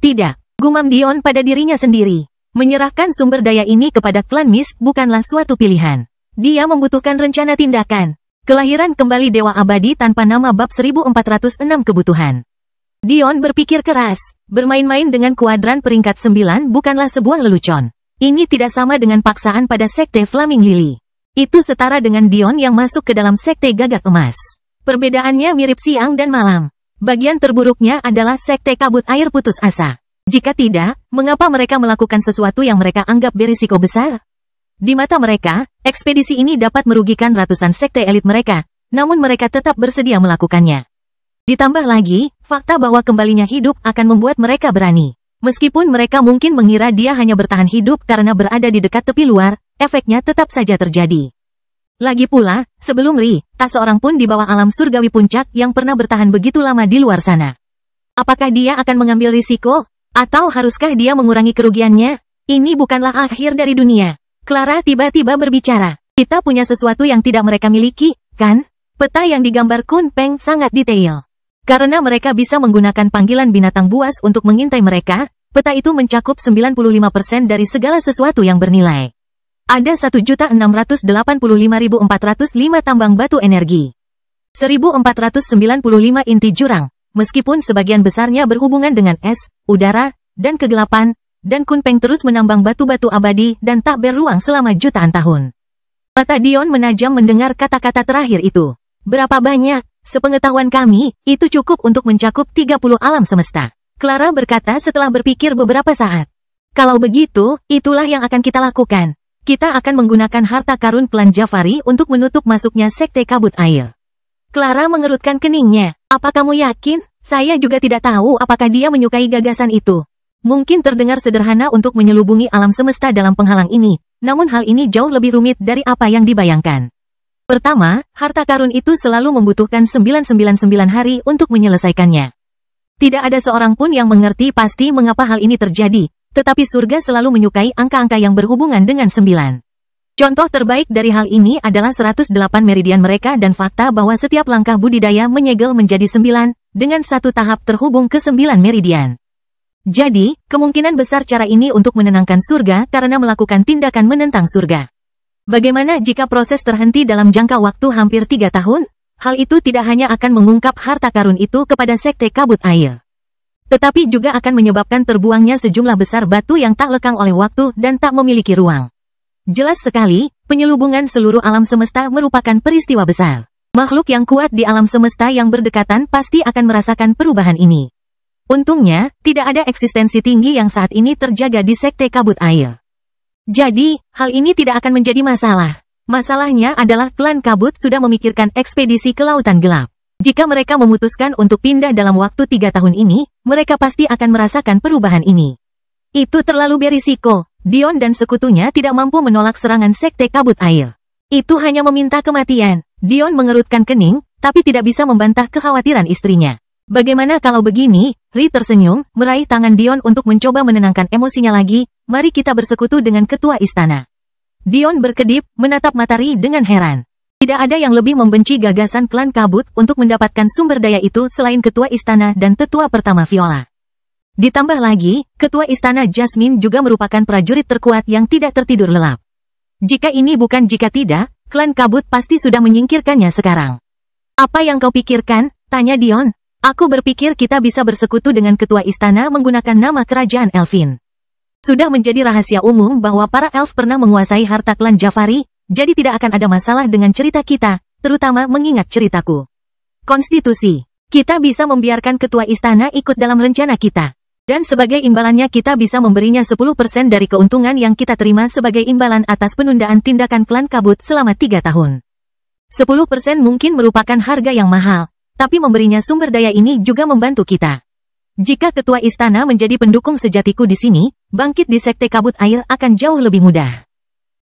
[SPEAKER 1] Tidak, gumam Dion pada dirinya sendiri. Menyerahkan sumber daya ini kepada klan Mist bukanlah suatu pilihan. Dia membutuhkan rencana tindakan. Kelahiran kembali Dewa Abadi tanpa nama bab 1406 kebutuhan. Dion berpikir keras. Bermain-main dengan kuadran peringkat 9 bukanlah sebuah lelucon. Ini tidak sama dengan paksaan pada Sekte Flaming Lily. Itu setara dengan Dion yang masuk ke dalam Sekte Gagak Emas. Perbedaannya mirip siang dan malam. Bagian terburuknya adalah Sekte Kabut Air Putus Asa. Jika tidak, mengapa mereka melakukan sesuatu yang mereka anggap berisiko besar? Di mata mereka, ekspedisi ini dapat merugikan ratusan sekte elit mereka, namun mereka tetap bersedia melakukannya. Ditambah lagi, fakta bahwa kembalinya hidup akan membuat mereka berani. Meskipun mereka mungkin mengira dia hanya bertahan hidup karena berada di dekat tepi luar, efeknya tetap saja terjadi. Lagi pula, sebelum Ri, tak seorang pun di bawah alam surgawi puncak yang pernah bertahan begitu lama di luar sana. Apakah dia akan mengambil risiko? Atau haruskah dia mengurangi kerugiannya? Ini bukanlah akhir dari dunia. Clara tiba-tiba berbicara. Kita punya sesuatu yang tidak mereka miliki, kan? Peta yang digambar Kunpeng sangat detail. Karena mereka bisa menggunakan panggilan binatang buas untuk mengintai mereka, peta itu mencakup 95% dari segala sesuatu yang bernilai. Ada 1.685.405 tambang batu energi. 1.495 inti jurang, meskipun sebagian besarnya berhubungan dengan es, udara, dan kegelapan, dan Kunpeng terus menambang batu-batu abadi dan tak berruang selama jutaan tahun. Mata Dion menajam mendengar kata-kata terakhir itu. Berapa banyak? Sepengetahuan kami, itu cukup untuk mencakup 30 alam semesta. Clara berkata setelah berpikir beberapa saat. Kalau begitu, itulah yang akan kita lakukan. Kita akan menggunakan harta karun klan Jafari untuk menutup masuknya Sekte Kabut Air. Clara mengerutkan keningnya. Apa kamu yakin? Saya juga tidak tahu apakah dia menyukai gagasan itu. Mungkin terdengar sederhana untuk menyelubungi alam semesta dalam penghalang ini, namun hal ini jauh lebih rumit dari apa yang dibayangkan. Pertama, harta karun itu selalu membutuhkan 999 hari untuk menyelesaikannya. Tidak ada seorang pun yang mengerti pasti mengapa hal ini terjadi, tetapi surga selalu menyukai angka-angka yang berhubungan dengan 9. Contoh terbaik dari hal ini adalah 108 meridian mereka dan fakta bahwa setiap langkah budidaya menyegel menjadi 9, dengan satu tahap terhubung ke 9 meridian. Jadi, kemungkinan besar cara ini untuk menenangkan surga karena melakukan tindakan menentang surga. Bagaimana jika proses terhenti dalam jangka waktu hampir 3 tahun? Hal itu tidak hanya akan mengungkap harta karun itu kepada Sekte Kabut Air, tetapi juga akan menyebabkan terbuangnya sejumlah besar batu yang tak lekang oleh waktu dan tak memiliki ruang. Jelas sekali, penyelubungan seluruh alam semesta merupakan peristiwa besar. Makhluk yang kuat di alam semesta yang berdekatan pasti akan merasakan perubahan ini. Untungnya, tidak ada eksistensi tinggi yang saat ini terjaga di Sekte Kabut Air. Jadi, hal ini tidak akan menjadi masalah. Masalahnya adalah klan Kabut sudah memikirkan ekspedisi ke Lautan Gelap. Jika mereka memutuskan untuk pindah dalam waktu 3 tahun ini, mereka pasti akan merasakan perubahan ini. Itu terlalu berisiko. Dion dan sekutunya tidak mampu menolak serangan Sekte Kabut Air. Itu hanya meminta kematian. Dion mengerutkan kening, tapi tidak bisa membantah kekhawatiran istrinya. Bagaimana kalau begini? Ri tersenyum, meraih tangan Dion untuk mencoba menenangkan emosinya lagi. Mari kita bersekutu dengan ketua istana. Dion berkedip, menatap mata Ri dengan heran. Tidak ada yang lebih membenci gagasan klan Kabut untuk mendapatkan sumber daya itu selain ketua istana dan tetua pertama Viola. Ditambah lagi, ketua istana Jasmine juga merupakan prajurit terkuat yang tidak tertidur lelap. Jika ini bukan jika tidak, klan Kabut pasti sudah menyingkirkannya sekarang. Apa yang kau pikirkan? Tanya Dion. Aku berpikir kita bisa bersekutu dengan ketua istana menggunakan nama kerajaan Elfin. Sudah menjadi rahasia umum bahwa para elf pernah menguasai harta klan Jafari, jadi tidak akan ada masalah dengan cerita kita, terutama mengingat ceritaku. Konstitusi. Kita bisa membiarkan ketua istana ikut dalam rencana kita. Dan sebagai imbalannya kita bisa memberinya 10% dari keuntungan yang kita terima sebagai imbalan atas penundaan tindakan klan Kabut selama 3 tahun. 10% mungkin merupakan harga yang mahal, tapi memberinya sumber daya ini juga membantu kita. Jika ketua istana menjadi pendukung sejatiku di sini, bangkit di Sekte Kabut Air akan jauh lebih mudah.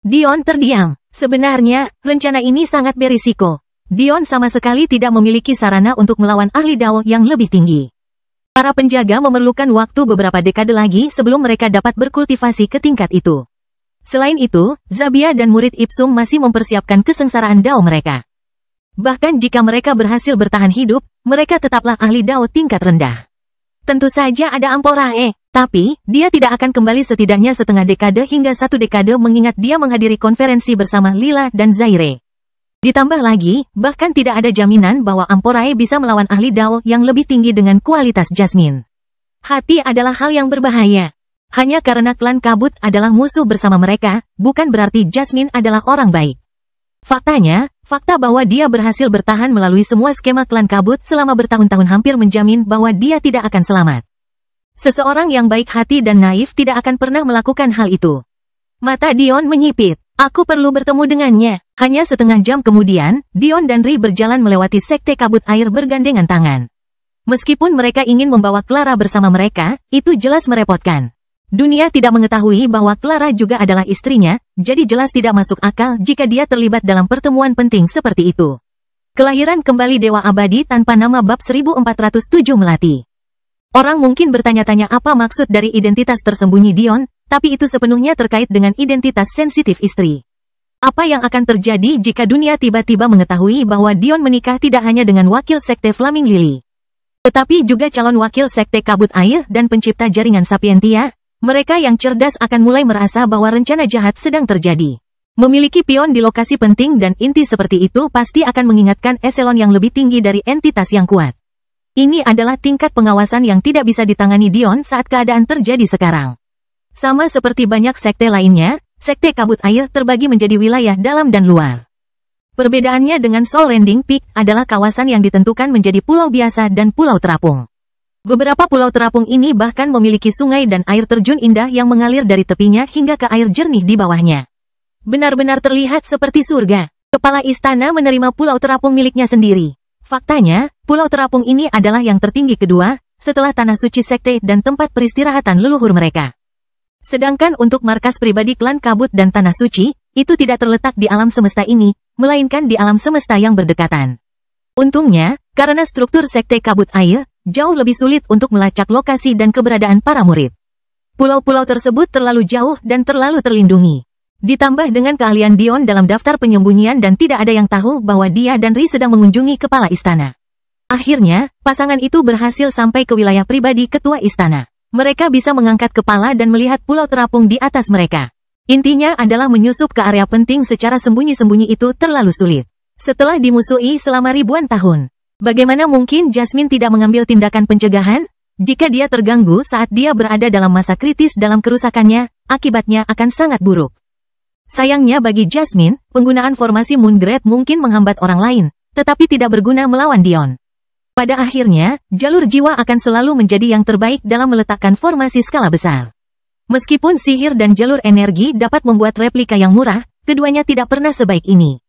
[SPEAKER 1] Dion terdiam. Sebenarnya, rencana ini sangat berisiko. Dion sama sekali tidak memiliki sarana untuk melawan ahli Dao yang lebih tinggi. Para penjaga memerlukan waktu beberapa dekade lagi sebelum mereka dapat berkultivasi ke tingkat itu. Selain itu, Zabia dan murid Ipsum masih mempersiapkan kesengsaraan Dao mereka. Bahkan jika mereka berhasil bertahan hidup, mereka tetaplah ahli Dao tingkat rendah. Tentu saja ada Amporae, tapi dia tidak akan kembali setidaknya setengah dekade hingga 1 dekade mengingat dia menghadiri konferensi bersama Lila dan Zaire. Ditambah lagi, bahkan tidak ada jaminan bahwa Amporae bisa melawan ahli Dao yang lebih tinggi dengan kualitas Jasmine. Hati adalah hal yang berbahaya. Hanya karena klan kabut adalah musuh bersama mereka, bukan berarti Jasmine adalah orang baik. Faktanya, fakta bahwa dia berhasil bertahan melalui semua skema klan kabut selama bertahun-tahun hampir menjamin bahwa dia tidak akan selamat. Seseorang yang baik hati dan naif tidak akan pernah melakukan hal itu. Mata Dion menyipit. Aku perlu bertemu dengannya. Hanya setengah jam kemudian, Dion dan Ri berjalan melewati sekte kabut air bergandengan tangan. Meskipun mereka ingin membawa Clara bersama mereka, itu jelas merepotkan. Dunia tidak mengetahui bahwa Clara juga adalah istrinya, jadi jelas tidak masuk akal jika dia terlibat dalam pertemuan penting seperti itu. Kelahiran kembali Dewa Abadi tanpa nama bab 1407 Melati. Orang mungkin bertanya-tanya apa maksud dari identitas tersembunyi Dion, tapi itu sepenuhnya terkait dengan identitas sensitif istri. Apa yang akan terjadi jika dunia tiba-tiba mengetahui bahwa Dion menikah tidak hanya dengan wakil sekte Flaming Lily, tetapi juga calon wakil sekte kabut air dan pencipta jaringan Sapientia? Mereka yang cerdas akan mulai merasa bahwa rencana jahat sedang terjadi. Memiliki pion di lokasi penting dan inti seperti itu pasti akan mengingatkan eselon yang lebih tinggi dari entitas yang kuat. Ini adalah tingkat pengawasan yang tidak bisa ditangani Dion saat keadaan terjadi sekarang. Sama seperti banyak sekte lainnya, sekte kabut air terbagi menjadi wilayah dalam dan luar. Perbedaannya dengan Soul Landing Peak adalah kawasan yang ditentukan menjadi pulau biasa dan pulau terapung. Beberapa pulau terapung ini bahkan memiliki sungai dan air terjun indah yang mengalir dari tepinya hingga ke air jernih di bawahnya. Benar-benar terlihat seperti surga. Kepala istana menerima pulau terapung miliknya sendiri. Faktanya, pulau terapung ini adalah yang tertinggi kedua, setelah tanah suci sekte dan tempat peristirahatan leluhur mereka. Sedangkan untuk markas pribadi klan kabut dan tanah suci, itu tidak terletak di alam semesta ini, melainkan di alam semesta yang berdekatan. Untungnya, karena struktur sekte kabut air, jauh lebih sulit untuk melacak lokasi dan keberadaan para murid. Pulau-pulau tersebut terlalu jauh dan terlalu terlindungi. Ditambah dengan keahlian Dion dalam daftar penyembunyian dan tidak ada yang tahu bahwa dia dan Ri sedang mengunjungi kepala istana. Akhirnya, pasangan itu berhasil sampai ke wilayah pribadi ketua istana. Mereka bisa mengangkat kepala dan melihat pulau terapung di atas mereka. Intinya adalah menyusup ke area penting secara sembunyi-sembunyi itu terlalu sulit. Setelah dimusuhi selama ribuan tahun, bagaimana mungkin Jasmine tidak mengambil tindakan pencegahan? Jika dia terganggu saat dia berada dalam masa kritis dalam kerusakannya, akibatnya akan sangat buruk. Sayangnya bagi Jasmine, penggunaan formasi Moongrade mungkin menghambat orang lain, tetapi tidak berguna melawan Dion. Pada akhirnya, jalur jiwa akan selalu menjadi yang terbaik dalam meletakkan formasi skala besar. Meskipun sihir dan jalur energi dapat membuat replika yang murah, keduanya tidak pernah sebaik ini.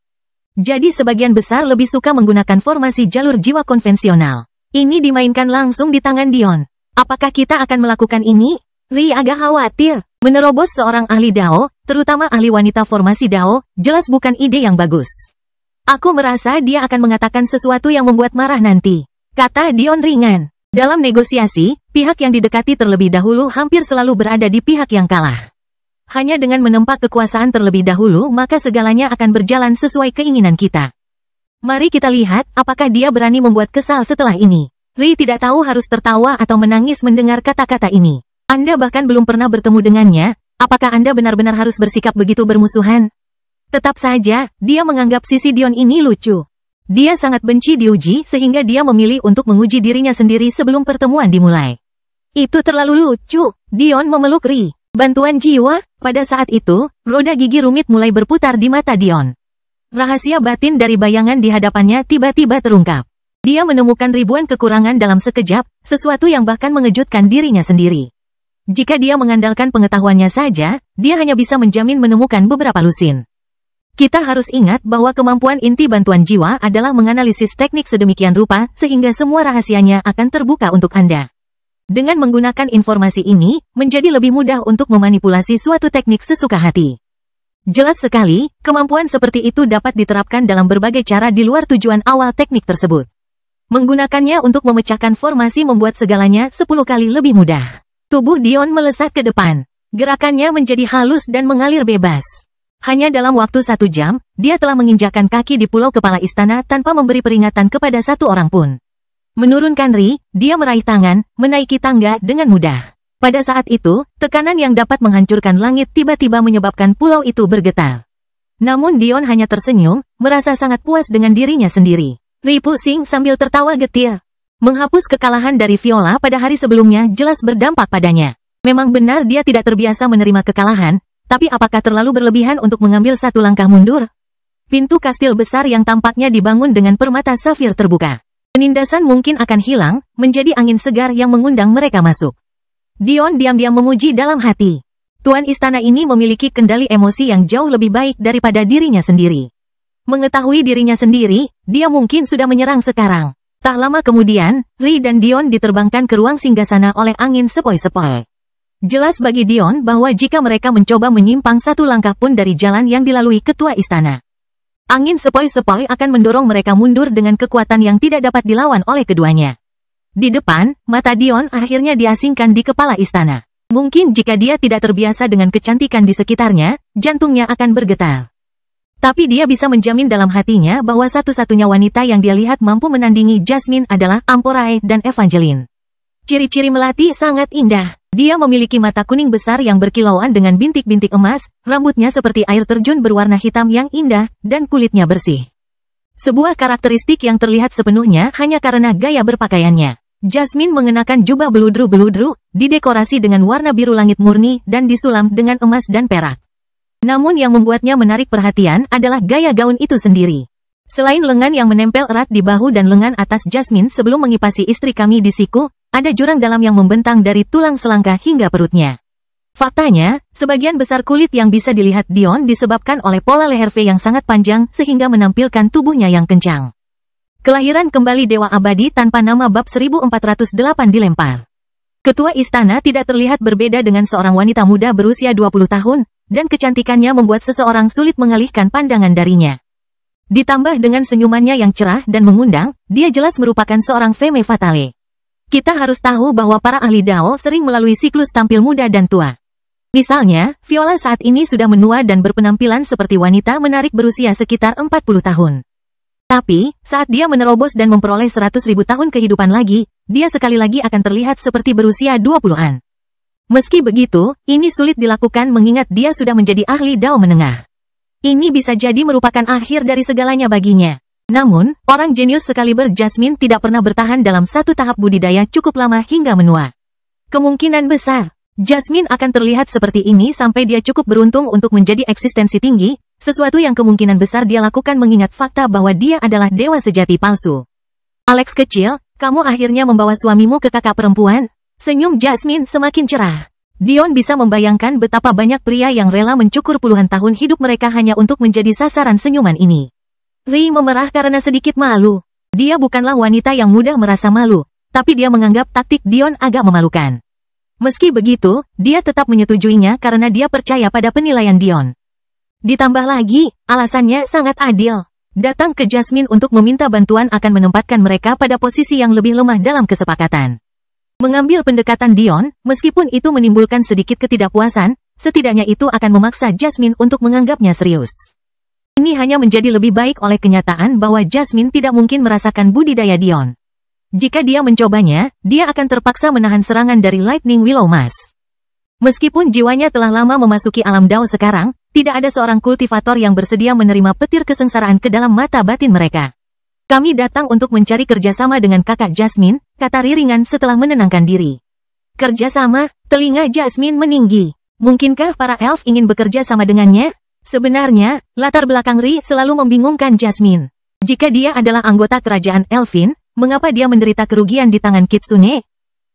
[SPEAKER 1] Jadi sebagian besar lebih suka menggunakan formasi jalur jiwa konvensional. Ini dimainkan langsung di tangan Dion. Apakah kita akan melakukan ini? Ri agak khawatir. Menerobos seorang ahli Dao, terutama ahli wanita formasi Dao, jelas bukan ide yang bagus. Aku merasa dia akan mengatakan sesuatu yang membuat marah nanti, kata Dion ringan. Dalam negosiasi, pihak yang didekati terlebih dahulu hampir selalu berada di pihak yang kalah. Hanya dengan menempa kekuasaan terlebih dahulu maka segalanya akan berjalan sesuai keinginan kita. Mari kita lihat apakah dia berani membuat kesal setelah ini. Ri tidak tahu harus tertawa atau menangis mendengar kata-kata ini. Anda bahkan belum pernah bertemu dengannya, apakah Anda benar-benar harus bersikap begitu bermusuhan? Tetap saja, dia menganggap sisi Dion ini lucu. Dia sangat benci diuji sehingga dia memilih untuk menguji dirinya sendiri sebelum pertemuan dimulai. Itu terlalu lucu. Dion memeluk Ri. Bantuan jiwa? Pada saat itu, roda gigi rumit mulai berputar di mata Dion. Rahasia batin dari bayangan di hadapannya tiba-tiba terungkap. Dia menemukan ribuan kekurangan dalam sekejap, sesuatu yang bahkan mengejutkan dirinya sendiri. Jika dia mengandalkan pengetahuannya saja, dia hanya bisa menjamin menemukan beberapa lusin. Kita harus ingat bahwa kemampuan inti bantuan jiwa adalah menganalisis teknik sedemikian rupa sehingga semua rahasianya akan terbuka untuk Anda. Dengan menggunakan informasi ini, menjadi lebih mudah untuk memanipulasi suatu teknik sesuka hati. Jelas sekali, kemampuan seperti itu dapat diterapkan dalam berbagai cara di luar tujuan awal teknik tersebut. Menggunakannya untuk memecahkan formasi membuat segalanya 10 kali lebih mudah. Tubuh Dion melesat ke depan. Gerakannya menjadi halus dan mengalir bebas. Hanya dalam waktu 1 jam, dia telah menginjakkan kaki di pulau kepala istana tanpa memberi peringatan kepada satu orang pun. Menurunkan Ri, dia meraih tangan, menaiki tangga dengan mudah. Pada saat itu, tekanan yang dapat menghancurkan langit tiba-tiba menyebabkan pulau itu bergetar. Namun Dion hanya tersenyum, merasa sangat puas dengan dirinya sendiri. Ri pusing sambil tertawa getir. Menghapus kekalahan dari Viola pada hari sebelumnya jelas berdampak padanya. Memang benar dia tidak terbiasa menerima kekalahan, tapi apakah terlalu berlebihan untuk mengambil satu langkah mundur? Pintu kastil besar yang tampaknya dibangun dengan permata safir terbuka. Penindasan mungkin akan hilang, menjadi angin segar yang mengundang mereka masuk. Dion diam-diam memuji dalam hati. Tuan istana ini memiliki kendali emosi yang jauh lebih baik daripada dirinya sendiri. Mengetahui dirinya sendiri, dia mungkin sudah menyerang sekarang. Tak lama kemudian, Ri dan Dion diterbangkan ke ruang singgasana oleh angin sepoi-sepoi. Jelas bagi Dion bahwa jika mereka mencoba menyimpang satu langkah pun dari jalan yang dilalui ketua istana, angin sepoi-sepoi akan mendorong mereka mundur dengan kekuatan yang tidak dapat dilawan oleh keduanya. Di depan, mata Dion akhirnya diasingkan di kepala istana. Mungkin jika dia tidak terbiasa dengan kecantikan di sekitarnya, jantungnya akan bergetar. Tapi dia bisa menjamin dalam hatinya bahwa satu-satunya wanita yang dia lihat mampu menandingi Jasmine adalah Amporae dan Evangeline. Ciri-ciri melati sangat indah. Dia memiliki mata kuning besar yang berkilauan dengan bintik-bintik emas, rambutnya seperti air terjun berwarna hitam yang indah, dan kulitnya bersih. Sebuah karakteristik yang terlihat sepenuhnya hanya karena gaya berpakaiannya. Jasmine mengenakan jubah beludru-beludru, didekorasi dengan warna biru langit murni dan disulam dengan emas dan perak. Namun yang membuatnya menarik perhatian adalah gaya gaun itu sendiri. Selain lengan yang menempel erat di bahu dan lengan atas Jasmine sebelum mengipasi istri kami di siku, ada jurang dalam yang membentang dari tulang selangka hingga perutnya. Faktanya, sebagian besar kulit yang bisa dilihat Dion disebabkan oleh pola leher V yang sangat panjang sehingga menampilkan tubuhnya yang kencang. Kelahiran kembali Dewa Abadi tanpa nama bab 1408 dilempar. Ketua istana tidak terlihat berbeda dengan seorang wanita muda berusia 20 tahun, dan kecantikannya membuat seseorang sulit mengalihkan pandangan darinya. Ditambah dengan senyumannya yang cerah dan mengundang, dia jelas merupakan seorang femme fatale. Kita harus tahu bahwa para ahli Dao sering melalui siklus tampil muda dan tua. Misalnya, Viola saat ini sudah menua dan berpenampilan seperti wanita menarik berusia sekitar 40 tahun. Tapi, saat dia menerobos dan memperoleh 100.000 tahun kehidupan lagi, dia sekali lagi akan terlihat seperti berusia 20-an. Meski begitu, ini sulit dilakukan mengingat dia sudah menjadi ahli Dao menengah. Ini bisa jadi merupakan akhir dari segalanya baginya. Namun, orang jenius sekaliber Jasmine tidak pernah bertahan dalam satu tahap budidaya cukup lama hingga menua. Kemungkinan besar, Jasmine akan terlihat seperti ini sampai dia cukup beruntung untuk menjadi eksistensi tinggi, sesuatu yang kemungkinan besar dia lakukan mengingat fakta bahwa dia adalah dewa sejati palsu. Alex kecil, kamu akhirnya membawa suamimu ke kakak perempuan? Senyum Jasmine semakin cerah. Dion bisa membayangkan betapa banyak pria yang rela mencukur puluhan tahun hidup mereka hanya untuk menjadi sasaran senyuman ini. Ri memerah karena sedikit malu. Dia bukanlah wanita yang mudah merasa malu, tapi dia menganggap taktik Dion agak memalukan. Meski begitu, dia tetap menyetujuinya karena dia percaya pada penilaian Dion. Ditambah lagi, alasannya sangat adil. Datang ke Jasmine untuk meminta bantuan akan menempatkan mereka pada posisi yang lebih lemah dalam kesepakatan. Mengambil pendekatan Dion, meskipun itu menimbulkan sedikit ketidakpuasan, setidaknya itu akan memaksa Jasmine untuk menganggapnya serius. Ini hanya menjadi lebih baik oleh kenyataan bahwa Jasmine tidak mungkin merasakan budidaya Dion. Jika dia mencobanya, dia akan terpaksa menahan serangan dari Lightning Willow Mask. Meskipun jiwanya telah lama memasuki alam Dao sekarang, tidak ada seorang kultivator yang bersedia menerima petir kesengsaraan ke dalam mata batin mereka. Kami datang untuk mencari kerjasama dengan kakak Jasmine, kata Ri ringan setelah menenangkan diri. Kerjasama, telinga Jasmine meninggi. Mungkinkah para elf ingin bekerja sama dengannya? Sebenarnya, latar belakang Ri selalu membingungkan Jasmine. Jika dia adalah anggota kerajaan Elfin, mengapa dia menderita kerugian di tangan Kitsune?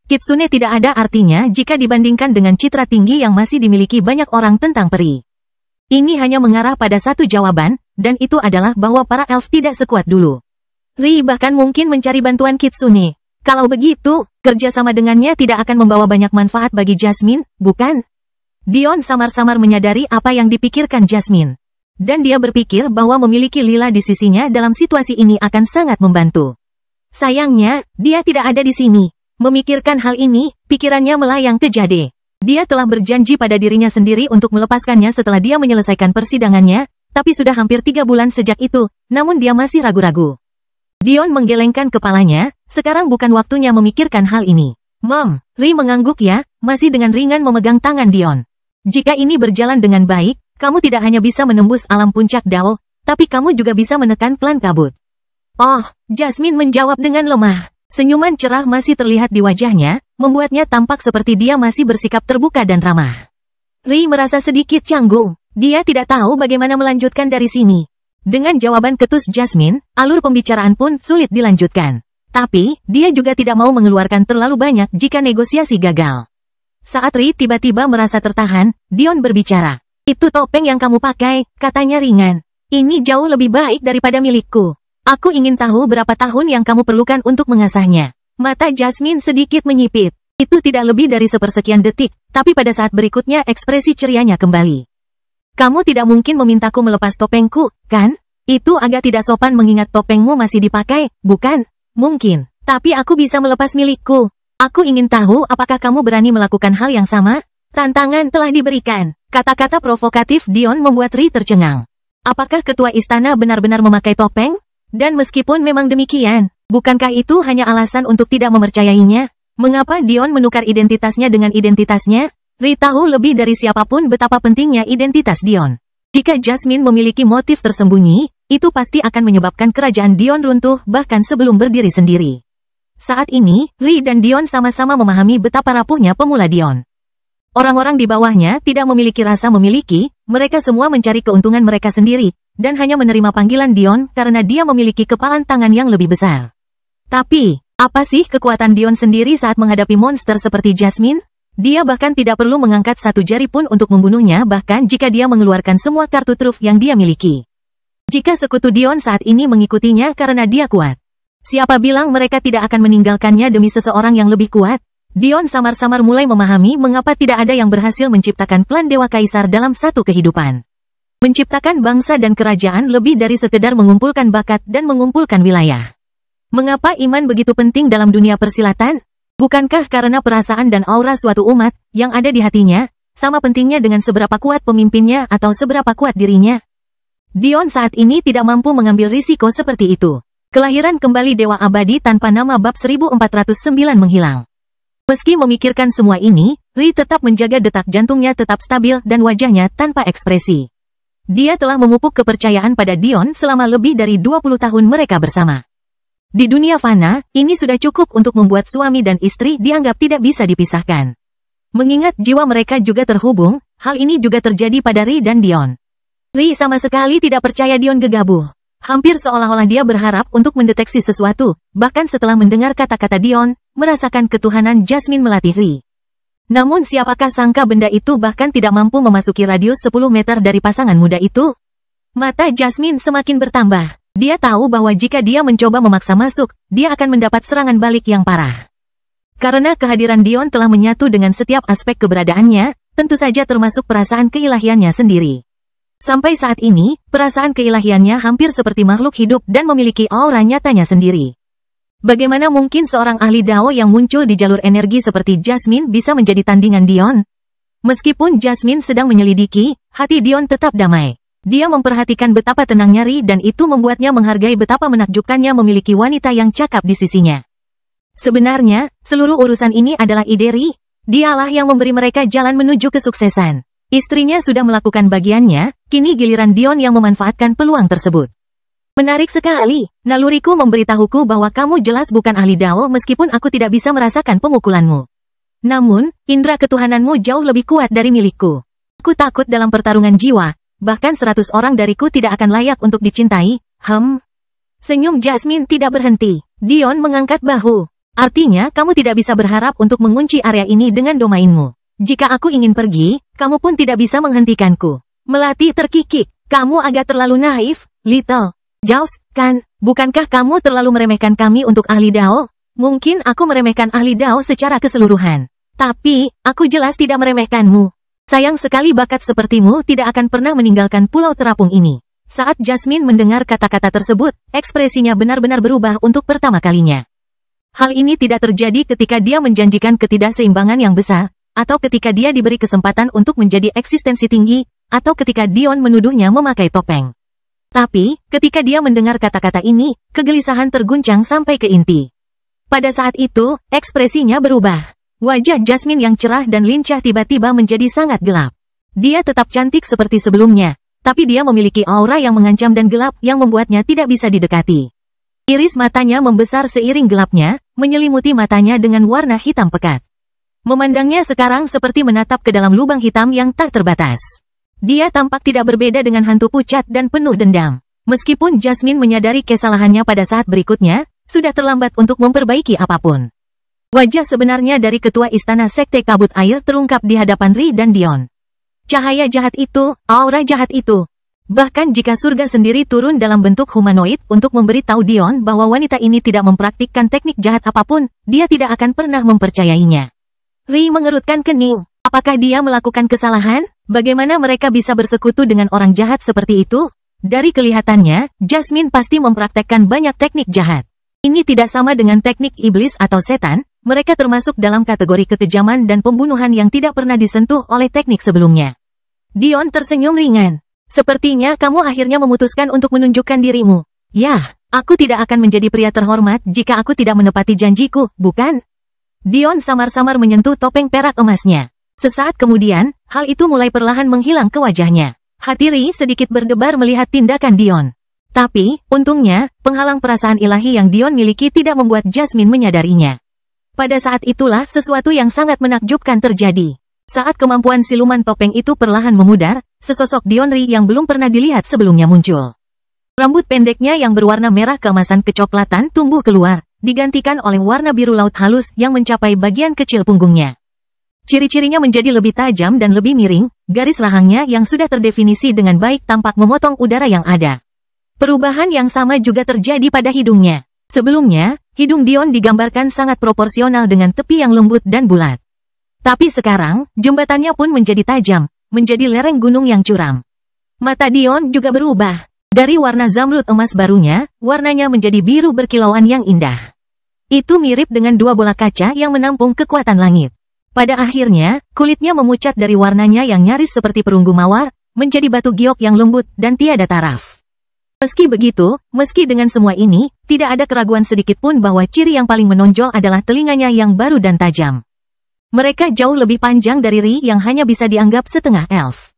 [SPEAKER 1] Kitsune tidak ada artinya jika dibandingkan dengan citra tinggi yang masih dimiliki banyak orang tentang peri. Ini hanya mengarah pada satu jawaban, dan itu adalah bahwa para elf tidak sekuat dulu. Ri bahkan mungkin mencari bantuan Kitsune. Kalau begitu, kerjasama dengannya tidak akan membawa banyak manfaat bagi Jasmine, bukan? Dion samar-samar menyadari apa yang dipikirkan Jasmine. Dan dia berpikir bahwa memiliki Lila di sisinya dalam situasi ini akan sangat membantu. Sayangnya, dia tidak ada di sini. Memikirkan hal ini, pikirannya melayang ke Jade. Dia telah berjanji pada dirinya sendiri untuk melepaskannya setelah dia menyelesaikan persidangannya, tapi sudah hampir 3 bulan sejak itu, namun dia masih ragu-ragu. Dion menggelengkan kepalanya, sekarang bukan waktunya memikirkan hal ini. Mom, Ri mengangguk ya, masih dengan ringan memegang tangan Dion. Jika ini berjalan dengan baik, kamu tidak hanya bisa menembus alam puncak Dao, tapi kamu juga bisa menekan klan kabut. Oh, Jasmine menjawab dengan lemah. Senyuman cerah masih terlihat di wajahnya, membuatnya tampak seperti dia masih bersikap terbuka dan ramah. Ri merasa sedikit canggung. Dia tidak tahu bagaimana melanjutkan dari sini. Dengan jawaban ketus Jasmine, alur pembicaraan pun sulit dilanjutkan. Tapi, dia juga tidak mau mengeluarkan terlalu banyak jika negosiasi gagal. Saat Ri tiba-tiba merasa tertahan, Dion berbicara. Itu topeng yang kamu pakai, katanya ringan. Ini jauh lebih baik daripada milikku. Aku ingin tahu berapa tahun yang kamu perlukan untuk mengasahnya. Mata Jasmine sedikit menyipit. Itu tidak lebih dari sepersekian detik, tapi pada saat berikutnya ekspresi cerianya kembali. Kamu tidak mungkin memintaku melepas topengku, kan? Itu agak tidak sopan mengingat topengmu masih dipakai, bukan? Mungkin, tapi aku bisa melepas milikku. Aku ingin tahu apakah kamu berani melakukan hal yang sama? Tantangan telah diberikan. Kata-kata provokatif Dion membuat Ri tercengang. Apakah ketua istana benar-benar memakai topeng? Dan meskipun memang demikian, bukankah itu hanya alasan untuk tidak mempercayainya? Mengapa Dion menukar identitasnya dengan identitasnya? Ri tahu lebih dari siapapun betapa pentingnya identitas Dion. Jika Jasmine memiliki motif tersembunyi, itu pasti akan menyebabkan kerajaan Dion runtuh bahkan sebelum berdiri sendiri. Saat ini, Ri dan Dion sama-sama memahami betapa rapuhnya pemula Dion. Orang-orang di bawahnya tidak memiliki rasa memiliki, mereka semua mencari keuntungan mereka sendiri, dan hanya menerima panggilan Dion karena dia memiliki kepalan tangan yang lebih besar. Tapi, apa sih kekuatan Dion sendiri saat menghadapi monster seperti Jasmine? Dia bahkan tidak perlu mengangkat satu jari pun untuk membunuhnya bahkan jika dia mengeluarkan semua kartu truf yang dia miliki. Jika sekutu Dion saat ini mengikutinya karena dia kuat. Siapa bilang mereka tidak akan meninggalkannya demi seseorang yang lebih kuat? Dion samar-samar mulai memahami mengapa tidak ada yang berhasil menciptakan klan Dewa Kaisar dalam satu kehidupan. Menciptakan bangsa dan kerajaan lebih dari sekedar mengumpulkan bakat dan mengumpulkan wilayah. Mengapa iman begitu penting dalam dunia persilatan? Bukankah karena perasaan dan aura suatu umat yang ada di hatinya, sama pentingnya dengan seberapa kuat pemimpinnya atau seberapa kuat dirinya? Dion saat ini tidak mampu mengambil risiko seperti itu. Kelahiran kembali Dewa Abadi tanpa nama bab 1409 menghilang. Meski memikirkan semua ini, Ri tetap menjaga detak jantungnya tetap stabil dan wajahnya tanpa ekspresi. Dia telah memupuk kepercayaan pada Dion selama lebih dari 20 tahun mereka bersama. Di dunia fana, ini sudah cukup untuk membuat suami dan istri dianggap tidak bisa dipisahkan. Mengingat jiwa mereka juga terhubung, hal ini juga terjadi pada Ri dan Dion. Ri sama sekali tidak percaya Dion gegabah. Hampir seolah-olah dia berharap untuk mendeteksi sesuatu, bahkan setelah mendengar kata-kata Dion, merasakan ketuhanan Jasmine melatih Ri. Namun siapakah sangka benda itu bahkan tidak mampu memasuki radius 10 meter dari pasangan muda itu? Mata Jasmine semakin bertambah. Dia tahu bahwa jika dia mencoba memaksa masuk, dia akan mendapat serangan balik yang parah. Karena kehadiran Dion telah menyatu dengan setiap aspek keberadaannya, tentu saja termasuk perasaan keilahiannya sendiri. Sampai saat ini, perasaan keilahiannya hampir seperti makhluk hidup dan memiliki aura nyatanya sendiri. Bagaimana mungkin seorang ahli Dao yang muncul di jalur energi seperti Jasmine bisa menjadi tandingan Dion? Meskipun Jasmine sedang menyelidiki, hati Dion tetap damai. Dia memperhatikan betapa tenangnya Ri dan itu membuatnya menghargai betapa menakjubkannya memiliki wanita yang cakap di sisinya. Sebenarnya, seluruh urusan ini adalah ide Ri. Dialah yang memberi mereka jalan menuju kesuksesan. Istrinya sudah melakukan bagiannya, kini giliran Dion yang memanfaatkan peluang tersebut. Menarik sekali, naluriku memberitahuku bahwa kamu jelas bukan ahli Dao meskipun aku tidak bisa merasakan pemukulanmu. Namun, indera ketuhananmu jauh lebih kuat dari milikku. Aku takut dalam pertarungan jiwa, bahkan 100 orang dariku tidak akan layak untuk dicintai. Senyum Jasmine tidak berhenti. Dion mengangkat bahu. Artinya, kamu tidak bisa berharap untuk mengunci area ini dengan domainmu. Jika aku ingin pergi, kamu pun tidak bisa menghentikanku. Melati terkikik. Kamu agak terlalu naif, Little Jaws, kan? Bukankah kamu terlalu meremehkan kami untuk ahli Dao? Mungkin aku meremehkan ahli Dao secara keseluruhan. Tapi, aku jelas tidak meremehkanmu. Sayang sekali bakat sepertimu tidak akan pernah meninggalkan pulau terapung ini. Saat Jasmine mendengar kata-kata tersebut, ekspresinya benar-benar berubah untuk pertama kalinya. Hal ini tidak terjadi ketika dia menjanjikan ketidakseimbangan yang besar, atau ketika dia diberi kesempatan untuk menjadi eksistensi tinggi, atau ketika Dion menuduhnya memakai topeng. Tapi, ketika dia mendengar kata-kata ini, kegelisahan terguncang sampai ke inti. Pada saat itu, ekspresinya berubah. Wajah Jasmine yang cerah dan lincah tiba-tiba menjadi sangat gelap. Dia tetap cantik seperti sebelumnya, tapi dia memiliki aura yang mengancam dan gelap yang membuatnya tidak bisa didekati. Iris matanya membesar seiring gelapnya, menyelimuti matanya dengan warna hitam pekat. Memandangnya sekarang seperti menatap ke dalam lubang hitam yang tak terbatas. Dia tampak tidak berbeda dengan hantu pucat dan penuh dendam. Meskipun Jasmine menyadari kesalahannya pada saat berikutnya, sudah terlambat untuk memperbaiki apapun. Wajah sebenarnya dari ketua istana Sekte Kabut Air terungkap di hadapan Ri dan Dion. Cahaya jahat itu, aura jahat itu. Bahkan jika surga sendiri turun dalam bentuk humanoid untuk memberitahu Dion bahwa wanita ini tidak mempraktikkan teknik jahat apapun, dia tidak akan pernah mempercayainya. Ri mengerutkan kening. Apakah dia melakukan kesalahan? Bagaimana mereka bisa bersekutu dengan orang jahat seperti itu? Dari kelihatannya, Jasmine pasti mempraktekkan banyak teknik jahat. Ini tidak sama dengan teknik iblis atau setan, mereka termasuk dalam kategori kekejaman dan pembunuhan yang tidak pernah disentuh oleh teknik sebelumnya. Dion tersenyum ringan. Sepertinya kamu akhirnya memutuskan untuk menunjukkan dirimu. Yah, aku tidak akan menjadi pria terhormat jika aku tidak menepati janjiku, bukan? Dion samar-samar menyentuh topeng perak emasnya. Sesaat kemudian, hal itu mulai perlahan menghilang ke wajahnya. Hati Ri sedikit berdebar melihat tindakan Dion. Tapi, untungnya, penghalang perasaan ilahi yang Dion miliki tidak membuat Jasmine menyadarinya. Pada saat itulah sesuatu yang sangat menakjubkan terjadi. Saat kemampuan siluman topeng itu perlahan memudar, sesosok Dion Ri yang belum pernah dilihat sebelumnya muncul. Rambut pendeknya yang berwarna merah keemasan kecoklatan tumbuh keluar, digantikan oleh warna biru laut halus yang mencapai bagian kecil punggungnya. Ciri-cirinya menjadi lebih tajam dan lebih miring, garis rahangnya yang sudah terdefinisi dengan baik tampak memotong udara yang ada. Perubahan yang sama juga terjadi pada hidungnya. Sebelumnya, hidung Dion digambarkan sangat proporsional dengan tepi yang lembut dan bulat. Tapi sekarang, jembatannya pun menjadi tajam, menjadi lereng gunung yang curam. Mata Dion juga berubah. Dari warna zamrud emas barunya, warnanya menjadi biru berkilauan yang indah. Itu mirip dengan dua bola kaca yang menampung kekuatan langit. Pada akhirnya, kulitnya memucat dari warnanya yang nyaris seperti perunggu mawar, menjadi batu giok yang lembut dan tiada taraf. Meski begitu, meski dengan semua ini, tidak ada keraguan sedikit pun bahwa ciri yang paling menonjol adalah telinganya yang baru dan tajam. Mereka jauh lebih panjang dari Ri yang hanya bisa dianggap setengah elf.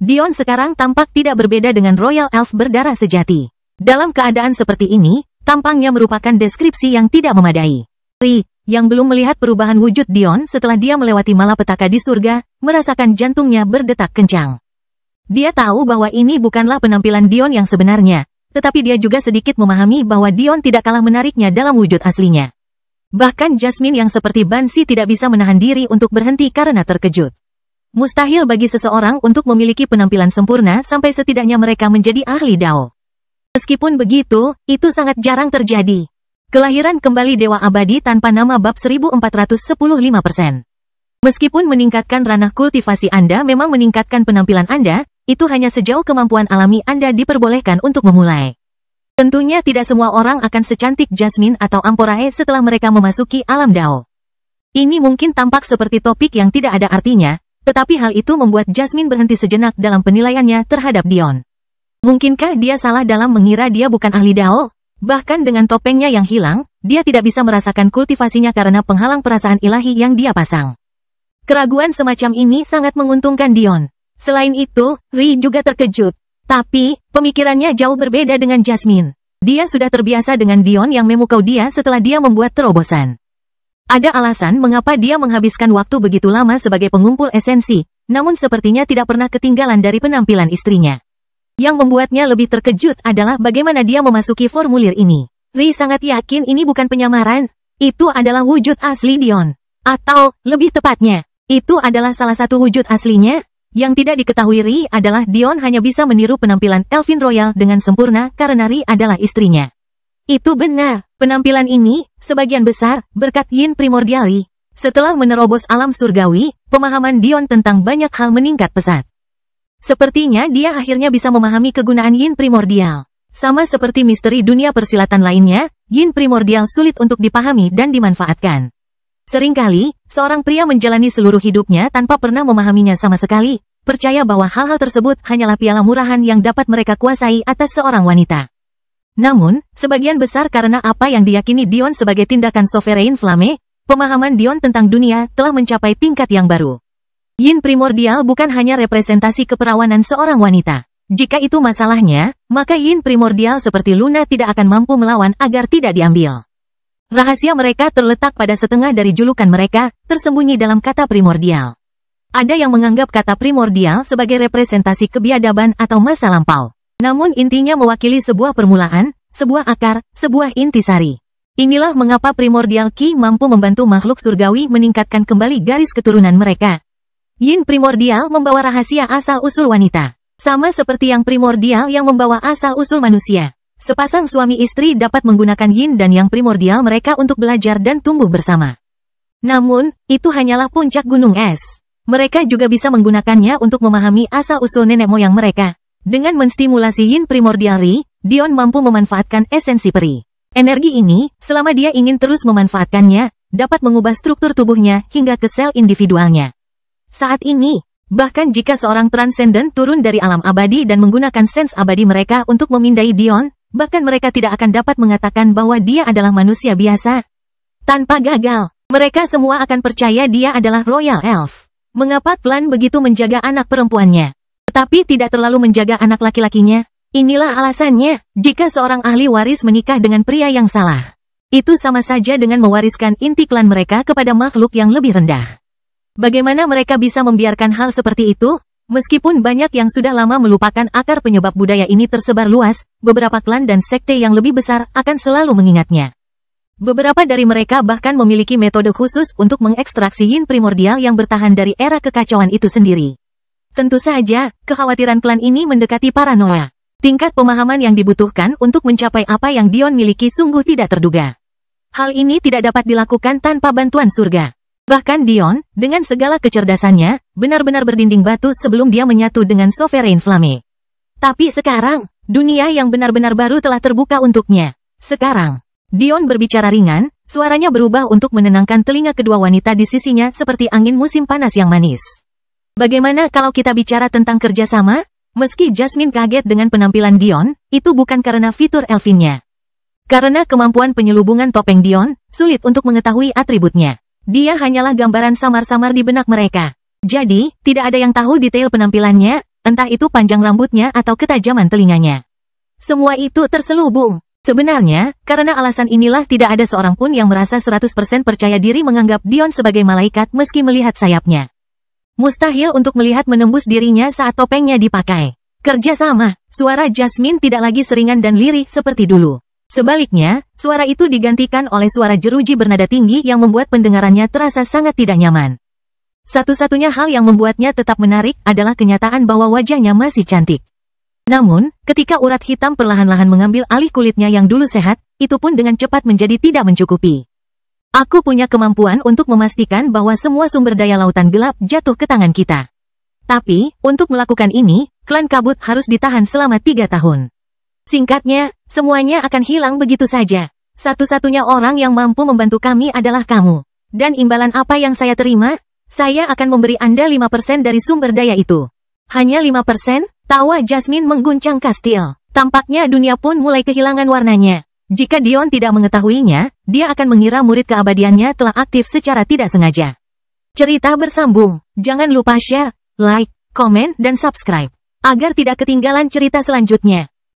[SPEAKER 1] Dion sekarang tampak tidak berbeda dengan Royal Elf berdarah sejati. Dalam keadaan seperti ini, tampangnya merupakan deskripsi yang tidak memadai. Ri, yang belum melihat perubahan wujud Dion setelah dia melewati malapetaka di surga, merasakan jantungnya berdetak kencang. Dia tahu bahwa ini bukanlah penampilan Dion yang sebenarnya, tetapi dia juga sedikit memahami bahwa Dion tidak kalah menariknya dalam wujud aslinya. Bahkan Jasmine yang seperti Bansi tidak bisa menahan diri untuk berhenti karena terkejut. Mustahil bagi seseorang untuk memiliki penampilan sempurna sampai setidaknya mereka menjadi ahli Dao. Meskipun begitu, itu sangat jarang terjadi. Kelahiran kembali Dewa Abadi tanpa nama bab 1415%. Meskipun meningkatkan ranah kultivasi Anda memang meningkatkan penampilan Anda, itu hanya sejauh kemampuan alami Anda diperbolehkan untuk memulai. Tentunya tidak semua orang akan secantik Jasmine atau Amporae setelah mereka memasuki alam Dao. Ini mungkin tampak seperti topik yang tidak ada artinya, tetapi hal itu membuat Jasmine berhenti sejenak dalam penilaiannya terhadap Dion. Mungkinkah dia salah dalam mengira dia bukan ahli Dao? Bahkan dengan topengnya yang hilang, dia tidak bisa merasakan kultivasinya karena penghalang perasaan ilahi yang dia pasang. Keraguan semacam ini sangat menguntungkan Dion. Selain itu, Ri juga terkejut. Tapi, pemikirannya jauh berbeda dengan Jasmine. Dia sudah terbiasa dengan Dion yang memukau dia setelah dia membuat terobosan. Ada alasan mengapa dia menghabiskan waktu begitu lama sebagai pengumpul esensi, namun sepertinya tidak pernah ketinggalan dari penampilan istrinya. Yang membuatnya lebih terkejut adalah bagaimana dia memasuki formulir ini. Ri sangat yakin ini bukan penyamaran. Itu adalah wujud asli Dion. Atau, lebih tepatnya, itu adalah salah satu wujud aslinya. Yang tidak diketahui Ri adalah Dion hanya bisa meniru penampilan Elfin Royal dengan sempurna karena Ri adalah istrinya. Itu benar, penampilan ini, sebagian besar, berkat Yin Primordiali. Setelah menerobos alam surgawi, pemahaman Dion tentang banyak hal meningkat pesat. Sepertinya dia akhirnya bisa memahami kegunaan Yin Primordial. Sama seperti misteri dunia persilatan lainnya, Yin Primordial sulit untuk dipahami dan dimanfaatkan. Seringkali, seorang pria menjalani seluruh hidupnya tanpa pernah memahaminya sama sekali, percaya bahwa hal-hal tersebut hanyalah piala murahan yang dapat mereka kuasai atas seorang wanita. Namun, sebagian besar karena apa yang diyakini Dion sebagai tindakan sovereign flame, pemahaman Dion tentang dunia telah mencapai tingkat yang baru. Yin primordial bukan hanya representasi keperawanan seorang wanita. Jika itu masalahnya, maka yin primordial seperti Luna tidak akan mampu melawan agar tidak diambil. Rahasia mereka terletak pada setengah dari julukan mereka, tersembunyi dalam kata primordial. Ada yang menganggap kata primordial sebagai representasi kebiadaban atau masa lampau. Namun intinya mewakili sebuah permulaan, sebuah akar, sebuah intisari. Inilah mengapa primordial ki mampu membantu makhluk surgawi meningkatkan kembali garis keturunan mereka. Yin primordial membawa rahasia asal-usul wanita. Sama seperti yang primordial yang membawa asal-usul manusia. Sepasang suami istri dapat menggunakan yin dan yang primordial mereka untuk belajar dan tumbuh bersama. Namun, itu hanyalah puncak gunung es. Mereka juga bisa menggunakannya untuk memahami asal-usul nenek moyang mereka. Dengan menstimulasi yin primordial ri, Dion mampu memanfaatkan esensi peri. Energi ini, selama dia ingin terus memanfaatkannya, dapat mengubah struktur tubuhnya hingga ke sel individualnya. Saat ini, bahkan jika seorang transenden turun dari alam abadi dan menggunakan sens abadi mereka untuk memindai Dion, bahkan mereka tidak akan dapat mengatakan bahwa dia adalah manusia biasa. Tanpa gagal, mereka semua akan percaya dia adalah Royal Elf. Mengapa klan begitu menjaga anak perempuannya, tetapi tidak terlalu menjaga anak laki-lakinya? Inilah alasannya, jika seorang ahli waris menikah dengan pria yang salah. Itu sama saja dengan mewariskan inti klan mereka kepada makhluk yang lebih rendah. Bagaimana mereka bisa membiarkan hal seperti itu? Meskipun banyak yang sudah lama melupakan akar penyebab budaya ini tersebar luas, beberapa klan dan sekte yang lebih besar akan selalu mengingatnya. Beberapa dari mereka bahkan memiliki metode khusus untuk mengekstraksi yin primordial yang bertahan dari era kekacauan itu sendiri. Tentu saja, kekhawatiran klan ini mendekati paranoia. Tingkat pemahaman yang dibutuhkan untuk mencapai apa yang Dion miliki sungguh tidak terduga. Hal ini tidak dapat dilakukan tanpa bantuan surga. Bahkan Dion, dengan segala kecerdasannya, benar-benar berdinding batu sebelum dia menyatu dengan Sovereign Flame. Tapi sekarang, dunia yang benar-benar baru telah terbuka untuknya. Sekarang, Dion berbicara ringan, suaranya berubah untuk menenangkan telinga kedua wanita di sisinya seperti angin musim panas yang manis. Bagaimana kalau kita bicara tentang kerjasama? Meski Jasmine kaget dengan penampilan Dion, itu bukan karena fitur elfinnya. Karena kemampuan penyelubungan topeng Dion, sulit untuk mengetahui atributnya. Dia hanyalah gambaran samar-samar di benak mereka. Jadi, tidak ada yang tahu detail penampilannya, entah itu panjang rambutnya atau ketajaman telinganya. Semua itu terselubung. Sebenarnya, karena alasan inilah tidak ada seorang pun yang merasa 100% percaya diri menganggap Dion sebagai malaikat meski melihat sayapnya. Mustahil untuk melihat menembus dirinya saat topengnya dipakai. Kerja sama, suara Jasmine tidak lagi seringan dan lirih seperti dulu. Sebaliknya, suara itu digantikan oleh suara jeruji bernada tinggi yang membuat pendengarannya terasa sangat tidak nyaman. Satu-satunya hal yang membuatnya tetap menarik adalah kenyataan bahwa wajahnya masih cantik. Namun, ketika urat hitam perlahan-lahan mengambil alih kulitnya yang dulu sehat, itu pun dengan cepat menjadi tidak mencukupi. Aku punya kemampuan untuk memastikan bahwa semua sumber daya lautan gelap jatuh ke tangan kita. Tapi, untuk melakukan ini, klan kabut harus ditahan selama 3 tahun. Singkatnya, semuanya akan hilang begitu saja. Satu-satunya orang yang mampu membantu kami adalah kamu. Dan imbalan apa yang saya terima? Saya akan memberi Anda 5% dari sumber daya itu. Hanya 5%? Tawa Jasmine mengguncang kastil. Tampaknya dunia pun mulai kehilangan warnanya. Jika Dion tidak mengetahuinya, dia akan mengira murid keabadiannya telah aktif secara tidak sengaja. Cerita bersambung. Jangan lupa share, like, komen, dan subscribe. Agar tidak ketinggalan cerita selanjutnya.